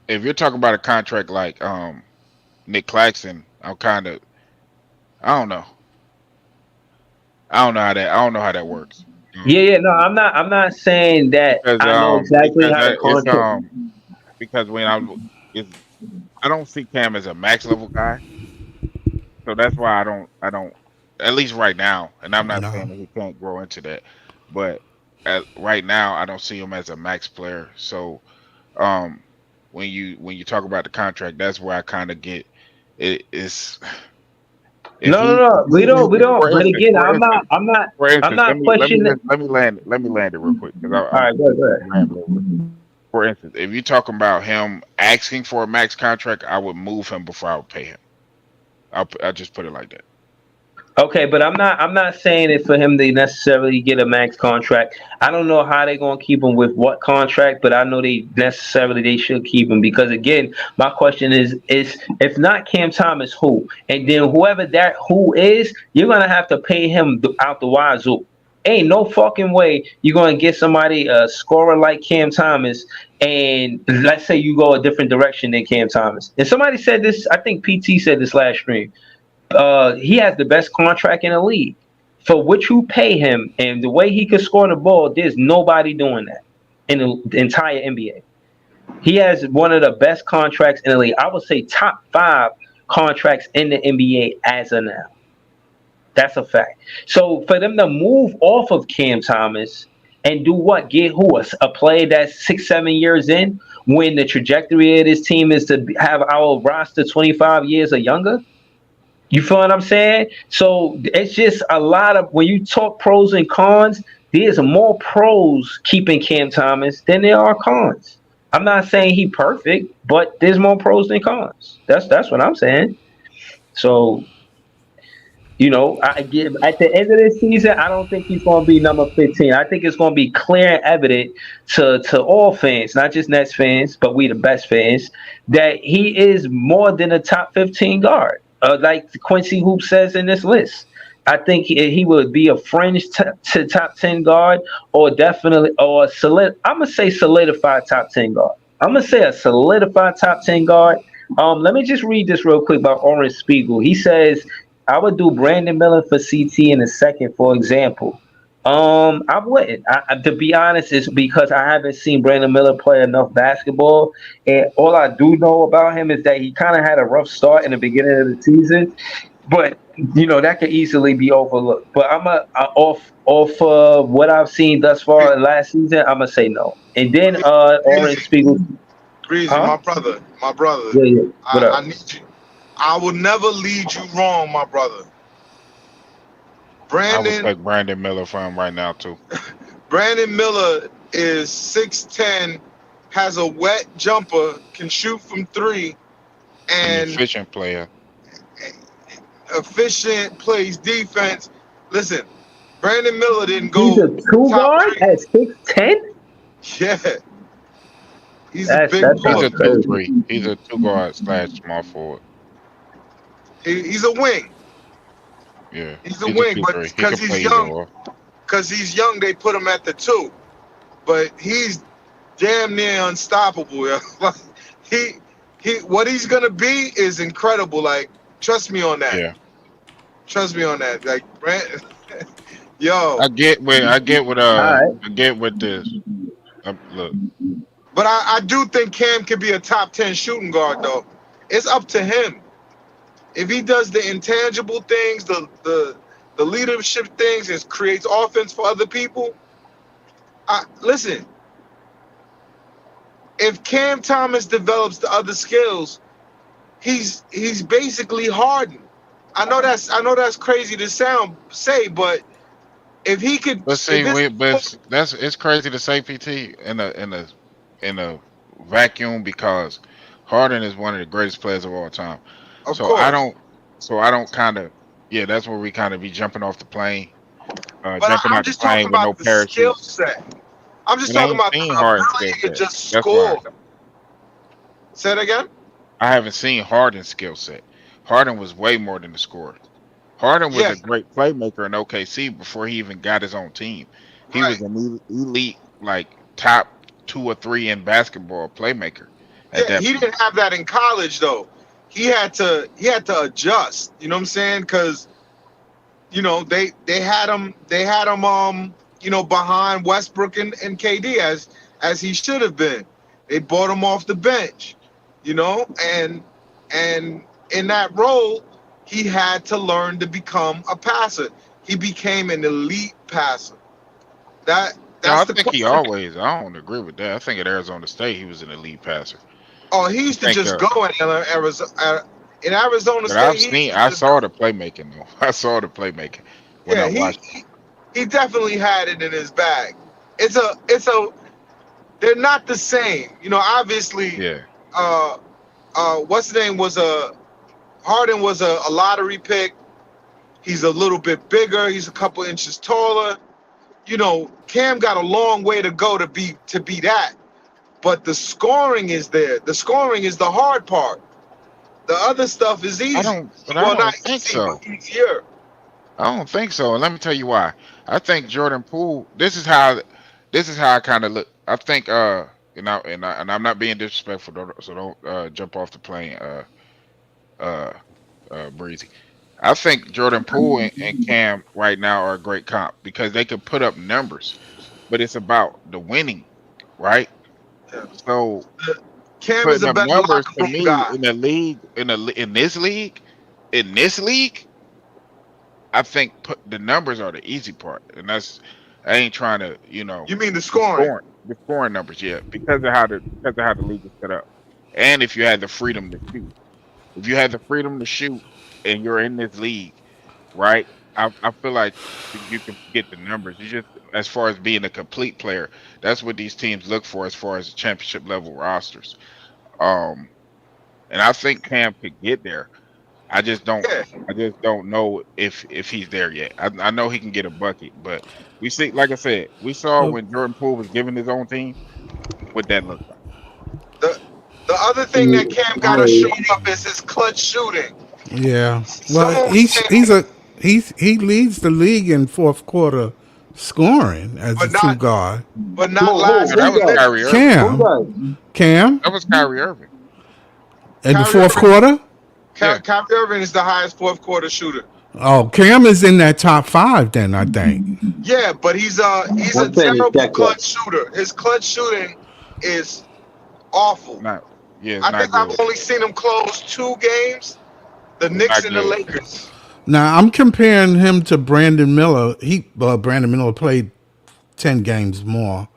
if you're talking about a contract like Nick Claxton, I'm kind of I don't know. I don't know how that works. Yeah. No, I'm not saying that Because I know exactly how the it's contract. because when it's, I don't see Cam as a max level guy, so that's why I don't at least right now, and I'm not No. saying that he can't grow into that, but right now I don't see him as a max player. So um when you talk about the contract, that's where I kind of get it's if No, no, he no. We don't. But again, for I'm not. instance I'm not. for I'm instance not questioning. let me land it real quick because All I'm right, go ahead. rambling. For instance, if you're talking about him asking for a max contract, I would move him before I would pay him. I'll just put it like that. Okay, but I'm not saying it for him to necessarily get a max contract. I don't know how they're gonna keep him with what contract, but I know they should keep him because again, my question is if not Cam Thomas, who? And then whoever that who is, you're gonna have to pay him out the wazoo. Ain't no fucking way you're gonna get somebody a scorer like Cam Thomas, and let's say you go a different direction than Cam Thomas. And somebody said this, I think PT said this last stream. He has the best contract in the league. For what you pay him and the way he can score the ball, there's nobody doing that in the entire NBA. He has one of the best contracts in the league. I would say top five contracts in the NBA as of now. That's a fact. So for them to move off of Cam Thomas and do what? Get who? A player that's 6, 7 years in when the trajectory of this team is to have our roster 25 years or younger? You feel what I'm saying? So it's just a lot of when you talk pros and cons, there's more pros keeping Cam Thomas than there are cons. I'm not saying he perfect, but there's more pros than cons. That's what I'm saying. So I give at the end of this season, I don't think he's going to be number 15. I think it's going to be clear and evident to all fans, not just Nets fans, but we the best fans, that he is more than a top 15 guard. Like Quincy Hoop says in this list. I think he would be a fringe to top 10 guard, or definitely, or solid. I'm gonna say solidified top 10 guard. I'm gonna say a solidified top 10 guard. Let me just read this real quick about Orange Spiegel. He says, I would do Brandon Miller for CT in a second, for example. I wouldn't. To be honest, it's because I haven't seen Brandon Miller play enough basketball, and all I do know about him is that he kind of had a rough start in the beginning of the season, but that could easily be overlooked. But off what I've seen thus Hey, far last season, I'm gonna say no. And then Orange Breezy, Spiegel, Breezy, huh? my brother. Yeah, yeah. What I up? need you. I will never lead you wrong, my brother. I would Brandon take Brandon Miller for him right now too. Brandon Miller is 6'10", has a wet jumper, can shoot from three, An and efficient player. efficient, plays defense. Listen, Brandon Miller didn't He's go a two top guard three. at 6'10". Yeah, he's a That's big that's He's kind boy. a of two crazy. three. He's a two guard slash small forward. He's a wing. Yeah, He's a he's a wing, two but three. He can because he's young, they put him at the two. But he's damn near unstoppable. Yeah. Like he what he's gonna be is incredible. Like trust me on that. Yeah, Trust me on that. Like Brand, yo. All right. I get with this. Look, But I do think Cam could be a top 10 shooting guard though. It's up to him. If he does the intangible things, the leadership things, and creates offense for other people, listen. If Cam Thomas develops the other skills, he's basically Harden. I know that's crazy to say, but if he could, but if see, it's it's crazy to say PT in a vacuum because Harden is one of the greatest players of all time. of So I course, don't, so I don't kind of, yeah, that's where we kind of be jumping off the plane, but jumping I'm out the just talking plane with no about the skill parachute. set. I'm just And I talking ain't about seen the Harden skill ability to set. just That's why score. Say it again. I haven't seen Harden's skill set. Harden was way more than a scorer. Harden was Yeah, a great playmaker in OKC before he even got his own team. He was right. an elite, like top two or three in basketball playmaker at Yeah, that he point. didn't have that in college though. He had to adjust. You know what I'm saying? Because they had him behind Westbrook and KD as he should have been. They bought him off the bench, and in that role, he had to learn to become a passer. He became an elite passer. That No, that's I the think he question. always. I don't agree with that. I think at Arizona State he was an elite passer. Oh, he I used to think, just go in Arizona. In Arizona but State, he used to I just saw the playmaking though. I saw the playmaking when I yeah, he watched. he he definitely had it in his bag. It's a they're not the same. Obviously, Yeah, uh what's his name was a Harden was a lottery pick. He's a little bit bigger, he's a couple inches taller. Cam got a long way to go to be that. But the scoring is there. The scoring is the hard part. The other stuff is easy. I Well, not don't think easy, but so. easier. I don't think so. And let me tell you why. I think Jordan Poole. This is how I kind of look. I think and I'm not being disrespectful. So don't jump off the plane. Uh, Breezy. I think Jordan Poole and Cam right now are a great comp because they can put up numbers, but it's about the winning, right? Yeah. So Cam is putting a up better numbers locker to room me guy. in the league in this league, I think put the numbers are the easy part, and that's I ain't trying to You mean the the scoring? scoring numbers yet because of how the league is set up, and if you had the freedom to shoot, if you had the freedom to shoot, and you're in this league, right? I feel like you can get the numbers. You just as far as being a complete player, that's what these teams look for as far as championship level rosters. Um, and I think Cam could get there. I just don't. Yeah, I just don't know if he's there yet. I know he can get a bucket, but we see, like I said, we saw Well, when Jordan Poole was given his own team what that looked like. the the other thing that Cam got to show up is his clutch shooting. yeah. Well, Someone was saying, he leads the league in fourth quarter scoring as a but two not guard. but not No, last that was minute. Kyrie Irving. Cam That was Kyrie Irving. in the Kyrie fourth Irving, quarter. Yeah. Kyrie Irving is the highest fourth quarter shooter. Oh, Cam is in that top five. Then I think. Yeah, but he's a What saying is terrible that clutch shooter. His clutch shooting is awful. Not. Yeah, it's I not think I've good. only seen him close 2 games, the Knicks Not and the good. Lakers. Now I'm comparing him to Brandon Miller. Brandon Miller played 10 games more,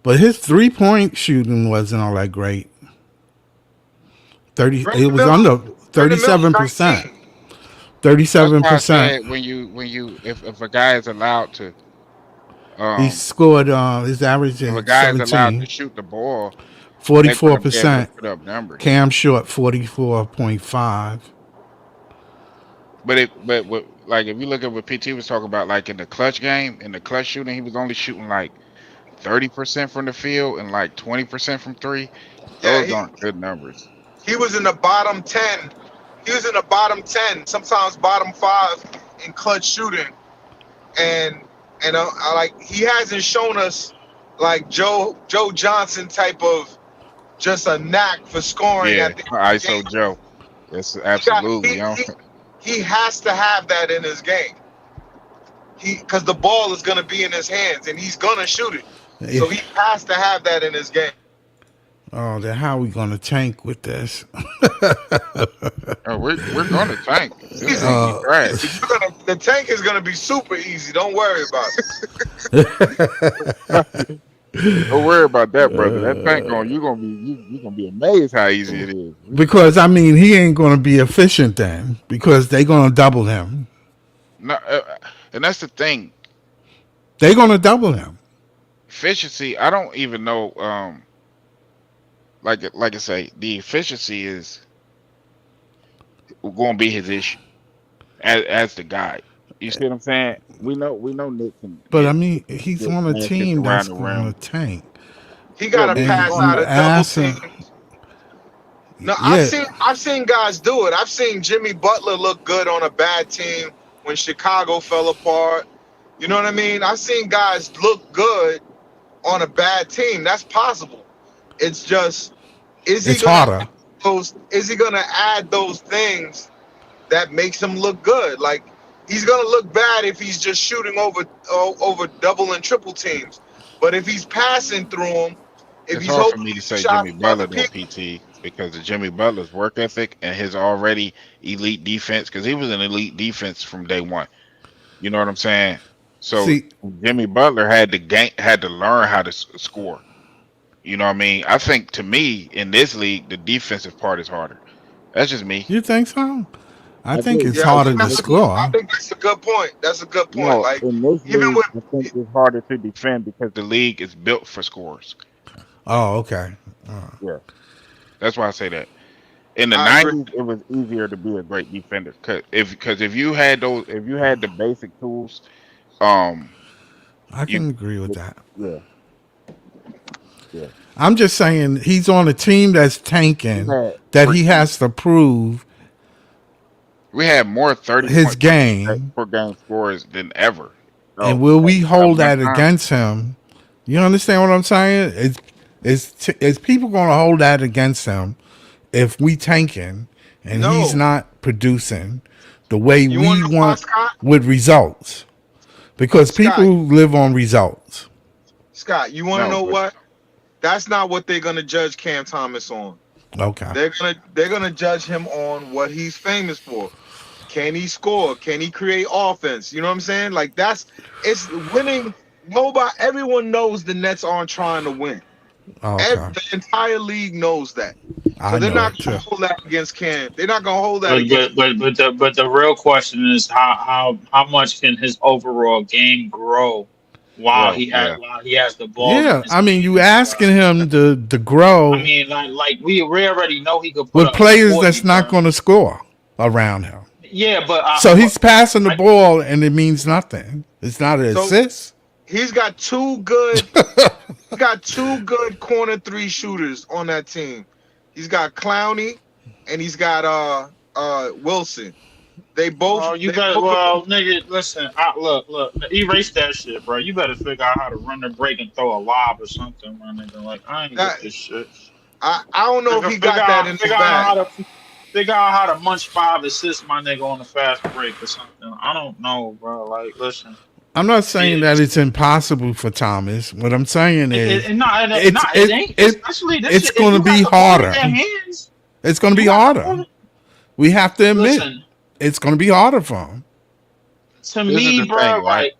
but his 3-point shooting wasn't all that great. 30. It Brandon was Miller, under Brandon Miller's 37%. 19. That's why I 37%. said if a guy is allowed to He um scored. His average if a in guy is allowed to 17. shoot the ball, they're going to be able to 44%. put up numbers. Cam Short 44.5. Like if you look at what PT was talking about, like in the clutch game, in the clutch shooting, he was only shooting like 30% from the field and like 20% from three. Yeah, Those aren't good numbers. he was in the bottom 10. He was in the bottom 10, sometimes bottom 5 in clutch shooting. And I like he hasn't shown us like Joe Johnson type of just a knack for scoring Yeah, at the ISO game. Joe. That's He, absolutely. he has to have that in his game. Because the ball is going to be in his hands and he's going to shoot it. So he has to have that in his game. Oh, then how are we gonna tank with this? Oh, we're gonna tank. This is gonna be trash. The tank is going to be super easy. Don't worry about it. Don't worry about that, brother. That tank you're gonna be amazed how easy it is. Because I mean, he ain't gonna be efficient then because they're gonna double him. No, and that's the thing. They're gonna double him. Efficiency. I don't even know. Like I say, the efficiency is going to be his issue as the guy. You see what I'm saying? We know Nick can. But I mean, he's on a baskets team that's around the going rim. to tank. He got to And pass you out of double ask him- teams. No, Yeah. I've seen guys do it. I've seen Jimmy Butler look good on a bad team when Chicago fell apart. You know what I mean? I've seen guys look good on a bad team. That's possible. It's just is he It's gonna harder. is he gonna add those things that makes him look good? Like he's gonna look bad if he's just shooting over double and triple teams. But if he's passing through them, if It's he's hard for hoping me to say shots Jimmy from other Butler though, people, PT, because of Jimmy Butler's work ethic and his already elite defense. Because he was an elite defense from day one. You know what I'm saying? So See- Jimmy Butler had to learn how to score. You know what I mean? I think to me in this league, the defensive part is harder. That's just me. You think so? I think do. it's yeah, harder to I score. think that's a good point. That's a good point. No, Like in this even league, with I think it's harder to defend because the league is built for scores. Oh, okay. Yeah, that's why I say that. In the I agree. '90s, it was easier to be a great defender because if you had the basic tools, I can You- agree with that. yeah. I'm just saying he's on a team that's tanking Yeah. that he has to prove We had more 30 his point game. per game scores than ever. And will we hold at that one time. against him? You understand what I'm saying? Is people going to hold that against him if we tanking and No. he's not producing the way You we wanna know why, want Scott? with results? Because people Scott. live on results. Scott, you want to No, know but- what? That's not what they're gonna judge Cam Thomas on. Okay. They're gonna judge him on what he's famous for. Can he score? Can he create offense? You know what I'm saying? Like it's winning. Everyone knows the Nets aren't trying to win. Okay. The entire league knows that. I So they're know not it gonna too. hold that against Cam. They're not gonna hold that But against. but the real question is how much can his overall game grow while Yeah. he has the ball? in Yeah, his I mean, you hands? asking him to grow I mean, like we already know he could put with up players 40, that's not bro. going to score. around him. Yeah, but So he's passing the ball, and it means nothing. It's not an So assist. he's got two good corner three shooters on that team. He's got Clowney and he's got Wilson. They both you they better, both well, nigga, listen. Look, erase that shit, bro. You better figure out how to run the break and throw a lob or something, my nigga. Like, I ain't that, with this shit. I don't know if he got that in his Figure bag. out how to munch 5 assists, my nigga, on a fast break or something. I don't know, bro. Like, listen. I'm not saying that it's impossible for Thomas. What I'm saying is, it ain't. Especially this it's shit, going to be harder. It's going to be harder. We have to admit, it's going to be harder for him. To me, bro, right?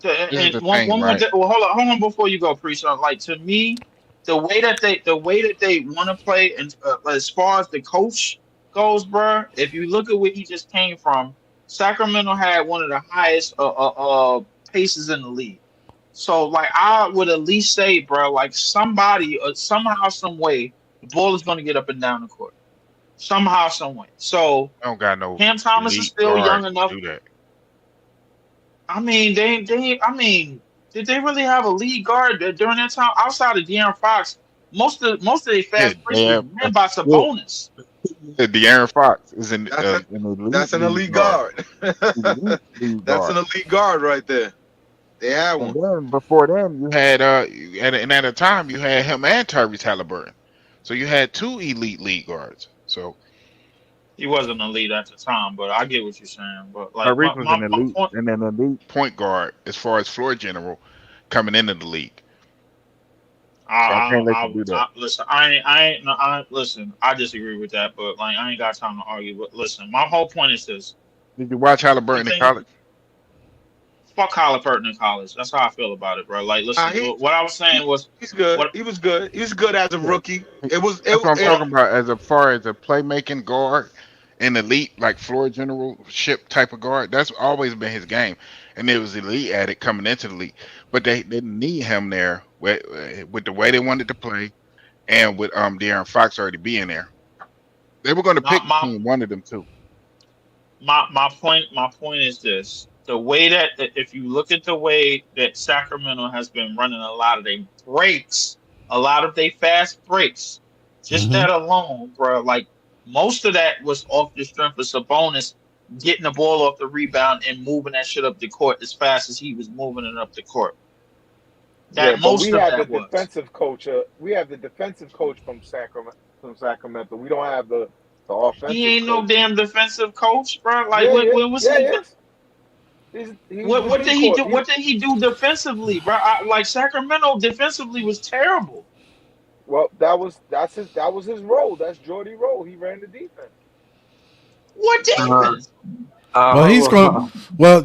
And one more. Well, hold on before you go, Priest. Like, to me, the way that they want to play, and as far as the coach goes, bro, if you look at where he just came from, Sacramento had one of the highest paces in the league. So, like, I would at least say, bro, like, somebody somehow, some way, the ball is going to get up and down the court. Somehow, some way. So, I don't got no. Cam Thomas is still young enough. To do that. I mean, did they really have a lead guard during that time outside of De'Aaron Fox? Most of their fast breaks were ran by Sabonis. De'Aaron Fox is in That's an elite guard. That's an elite guard right there. They had one. And then before them, you had and at a time you had him and Tyrese Halliburton, so you had 2 elite league guards. So he wasn't elite at the time, but I get what you're saying. But like, Tyrese was an elite and an elite point guard as far as floor general coming into the league. Listen, listen. I disagree with that, but like, I ain't got time to argue. But listen, my whole point is this: did you watch Halliburton in college? Fuck Halliburton in college. That's how I feel about it, bro. Like, listen, what I was saying was he's good. He was good. He was good as a rookie. That's what I'm talking about as far as a playmaking guard, an elite like floor generalship type of guard. That's always been his game, and it was elite at it coming into the league. But they didn't need him there with the way they wanted to play, and with De'Aaron Fox already being there. They were going to pick between one of them two. My point is this: the way that if you look at the way that Sacramento has been running a lot of their breaks, a lot of their fast breaks, just that alone, bro. Like, most of that was off the strength of Sabonis getting the ball off the rebound and moving that shit up the court as fast as he was moving it up the court. That most of that was. Defensive coach. We have the defensive coach from Sacramento. We don't have the offensive. He ain't coach. no damn defensive coach, bro. Like, when was he? What did he do? What did he do defensively, bro? Like, Sacramento defensively was terrible. Well, that was his role. That's Jordy's role. He ran the defense. What defense? Well, he's going. Well,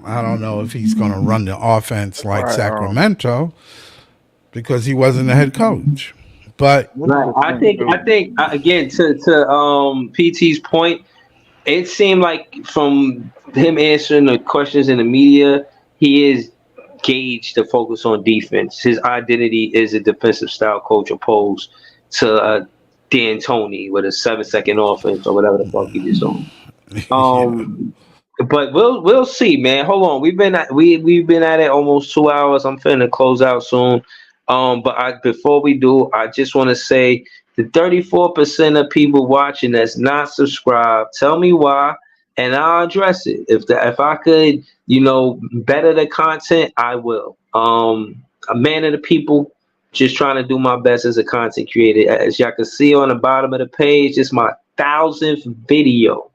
I don't know if he's going to run the offense like Sacramento because he wasn't the head coach. But I think again to PT's point, it seemed like from him answering the questions in the media, he is gauged to focus on defense. His identity is a defensive style coach opposed to D'Antoni with a 7-second offense or whatever the fuck he just on. But we'll see, man. Hold on, we've been at it almost 2 hours. I'm finna close out soon. But before we do, I just want to say the 34% of people watching that's not subscribed. Tell me why, and I'll address it. If I could, better the content, I will. A man of the people, just trying to do my best as a content creator. As y'all can see on the bottom of the page, it's my 1,000th video.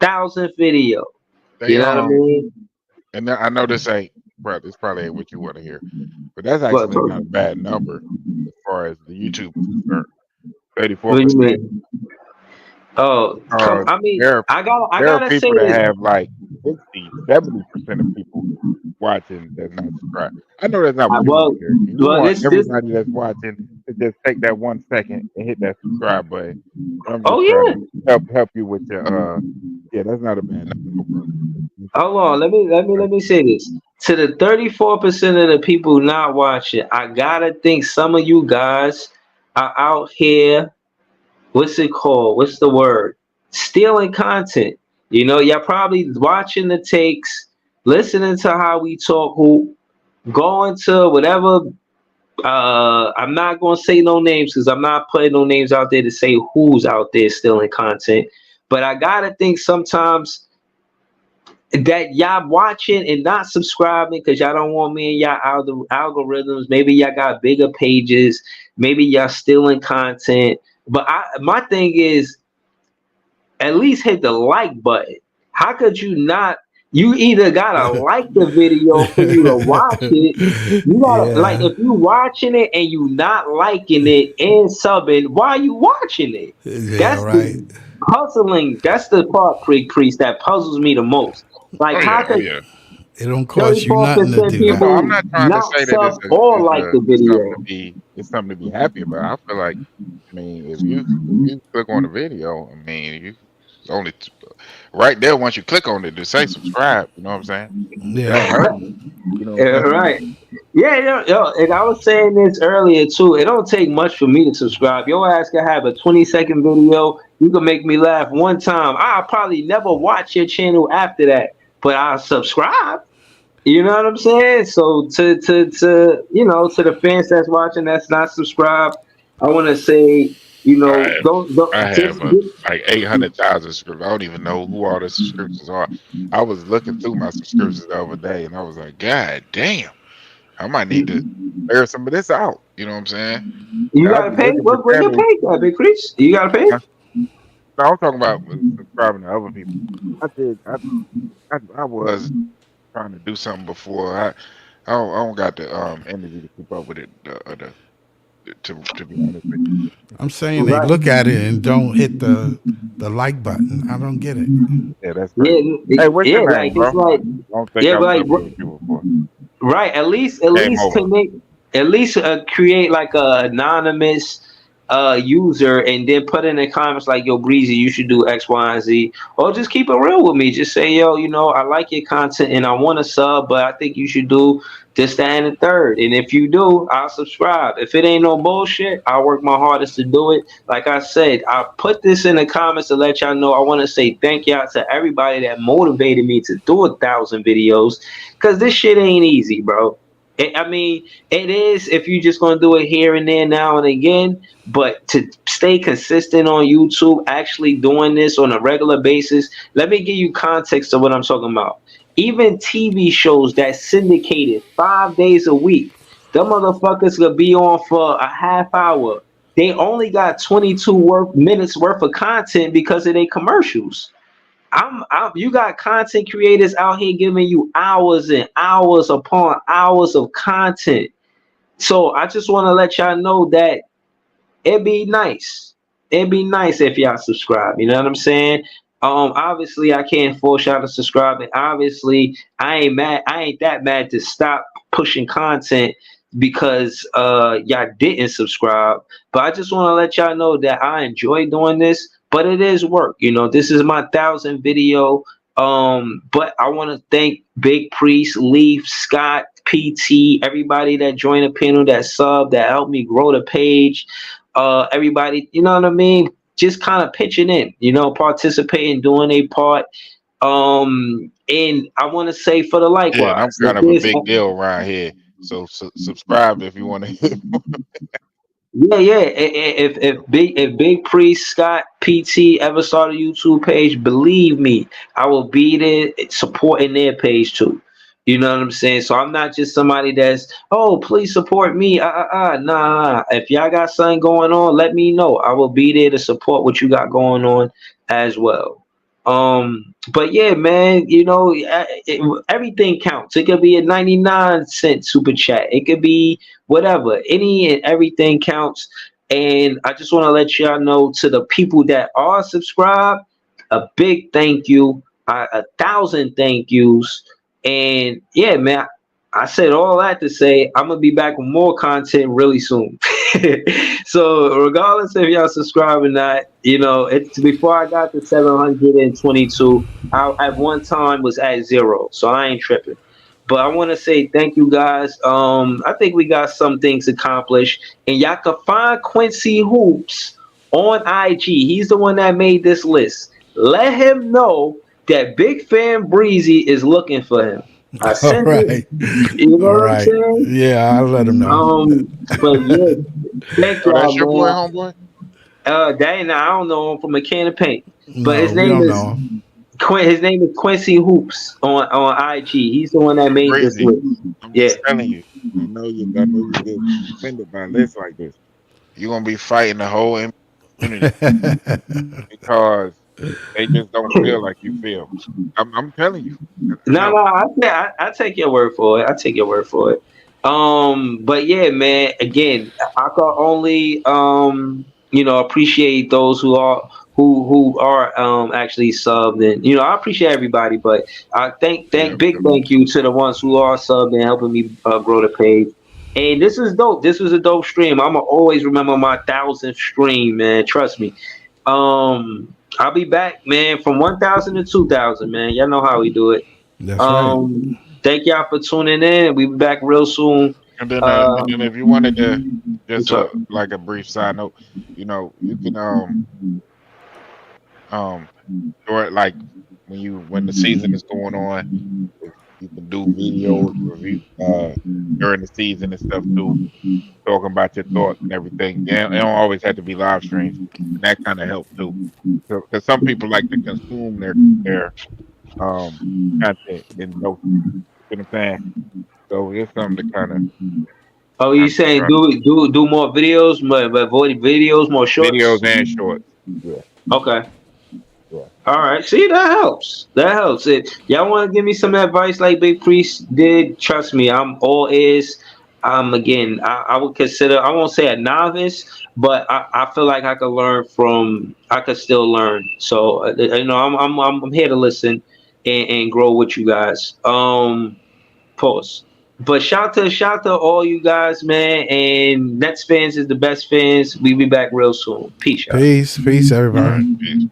1,000th video. You know what I mean? And I know this ain't, bro, this probably ain't what you want to hear, but that's actually not a bad number as far as the YouTube is concerned. 34%. Oh, I mean, I gotta people say that have like 60-70% of people watching that's not subscribed. I know that's not what you want to hear. You want everybody that's watching to just take that 1 second and hit that subscribe button. I'm just help you with your that's not a bad number, bro. Hold on, let me say this. To the 34% of the people not watching, I gotta think some of you guys are out here what's it called? What's the word? Stealing content. Y'all probably watching the takes, listening to how we talk, who going to whatever. I'm not gonna say no names because I'm not putting no names out there to say who's out there stealing content. But I gotta think sometimes that y'all watching and not subscribing because y'all don't want me and y'all algorithms. Maybe y'all got bigger pages. Maybe y'all stealing content. But my thing is, at least hit the like button. How could you not? You either gotta like the video for you to watch it. You gotta like Yeah. if you watching it and you not liking it and subbing, why you watching it? Yeah, That's right. the puzzling. That's the part, priest, that puzzles me the most. Like Oh how yeah, oh could yeah. It don't cost you nothing to 34% do that. No, I'm people not trying to not say that sub or like the it's something to video? be happy about. I feel like, I mean, if you click on the video, I mean, you it's only right there once you click on it to say subscribe. You know what I'm saying? It Yeah. ain't hurt you. You know Yeah, what I'm saying? right. Yeah, and I was saying this earlier too. It don't take much for me to subscribe. Your ass can have a 20-second video. You can make me laugh one time. I'll probably never watch your channel after that, but I'll subscribe. You know what I'm saying? So to the fans that's watching that's not subscribed, I want to say, I have I don't have just get. like 800,000 subscriptions. I don't even know who all the subscriptions are. I was looking through my subscriptions the other day, and I was like, God damn, I might need to clear some of this out. You know what I'm saying? You And I gotta be pay. looking for Where your channels. pay at, Big Chris? You gotta pay. Huh? No, I'm talking about subscribing to other people. I did. I was trying to do something before. I don't got the energy to keep up with it. To be honest with you. I'm saying they Right. look at it and don't hit the like button. I don't get it. Yeah, that's Yeah, crazy. Hey, what's your like name, bro? it's like I don't think yeah, I've like ever met you before. right. At Game least over. connect. At least create like a anonymous user and then put in the comments like, yo, Breezy, you should do X, Y, and Z. Or just keep it real with me. Just say, yo, I like your content and I want to sub, but I think you should do this, that, and the third. And if you do, I'll subscribe. If it ain't no bullshit, I'll work my hardest to do it. Like I said, I put this in the comments to let y'all know. I want to say thank y'all to everybody that motivated me to do 1,000 videos. Cause this shit ain't easy, bro. I mean, it is if you're just gonna do it here and there now and again, but to stay consistent on YouTube, actually doing this on a regular basis, let me give you context of what I'm talking about. Even TV shows that syndicated 5 days a week, them motherfuckers could be on for a half hour. They only got 22 minutes worth of content because of their commercials. You got content creators out here giving you hours and hours upon hours of content. So I just want to let y'all know that it'd be nice. It'd be nice if y'all subscribe. You know what I'm saying? Obviously I can't force y'all to subscribe, and obviously I ain't mad. I ain't that mad to stop pushing content because y'all didn't subscribe. But I just want to let y'all know that I enjoy doing this, but it is work. This is my 1,000th video. But I want to thank Big Priest, Leaf, Scott, PT, everybody that joined the panel, that sub, that helped me grow the page. Everybody, you know what I mean? Just kind of pitching in, participating, doing a part. And I want to say for the Yeah, and I'm likewise, if kind of a there's big deal around here. So subscribe if you want to. yeah. If Big Priest, Scott, PT ever start a YouTube page, believe me, I will be there supporting their page too. You know what I'm saying? So I'm not just somebody that's, oh, please support me. Nah. If y'all got something going on, let me know. I will be there to support what you got going on as well. But yeah, man, everything counts. It could be a 99-cent super chat. It could be whatever. Any and everything counts. And I just want to let y'all know, to the people that are subscribed, a big thank you, 1,000 thank yous. And yeah, man, I said all that to say I'm gonna be back with more content really soon. So regardless if y'all subscribe or not, it's before I got to 722. I at one time was at 0, so I ain't tripping. But I want to say thank you guys. I think we got some things accomplished, and y'all can find Quincy Hoops on IG. He's the one that made this list. Let him know that Big Fan Breezy is looking for him. I All sent it. right. You know All what I'm right. saying? Yeah, I'll let him know. But yeah, thank Oh, that's y'all, your boy, man. homeboy. Dang, I don't know him from a can of paint, but No, we don't know him. His name is Quincy Hoops on IG. He's the one that made this Crazy. list. I'm Yeah. just telling you. I know you get offended by lists like this. You're gonna be fighting the whole community because they just don't feel like you feel. I'm telling you. No, Hell, I take your word for it. I take your word for it. But yeah, man. Again, I can only appreciate those who are actually subbed, and I appreciate everybody. But I yeah, big thank you to the ones who are subbed and helping me grow the page. And this is dope. This was a dope stream. I'ma always remember my 1,000th stream, man. Trust me. I'll be back, man, from 1,000 to 2,000, man. Y'all know how we do it. That's right. Thank y'all for tuning in. We'll be back real soon. and then if you wanted to just like a brief side note, you can um or like when the season is going on, you can do videos review during the season and stuff too, talking about your thoughts and everything. Yeah, it don't always have to be live streams, and that kind of helps too. Because some people like to consume their um content in doses. You know what I'm saying? So it's something to Oh, you saying try do more videos, but avoid videos, more videos shorts? and shorts. Yeah, Okay. yeah. All right. See, that helps. That helps. Y'all want to give me some advice like Big Priest did? Trust me, I'm all ears. Again, I would consider, I won't say a novice, but I feel like I could learn from, I could still learn. So, I'm here to listen and grow with you guys. Pause. But shout to all you guys, man. And Nets fans is the best fans. We be back real soon. Peace, y'all. Peace, everybody. Peace.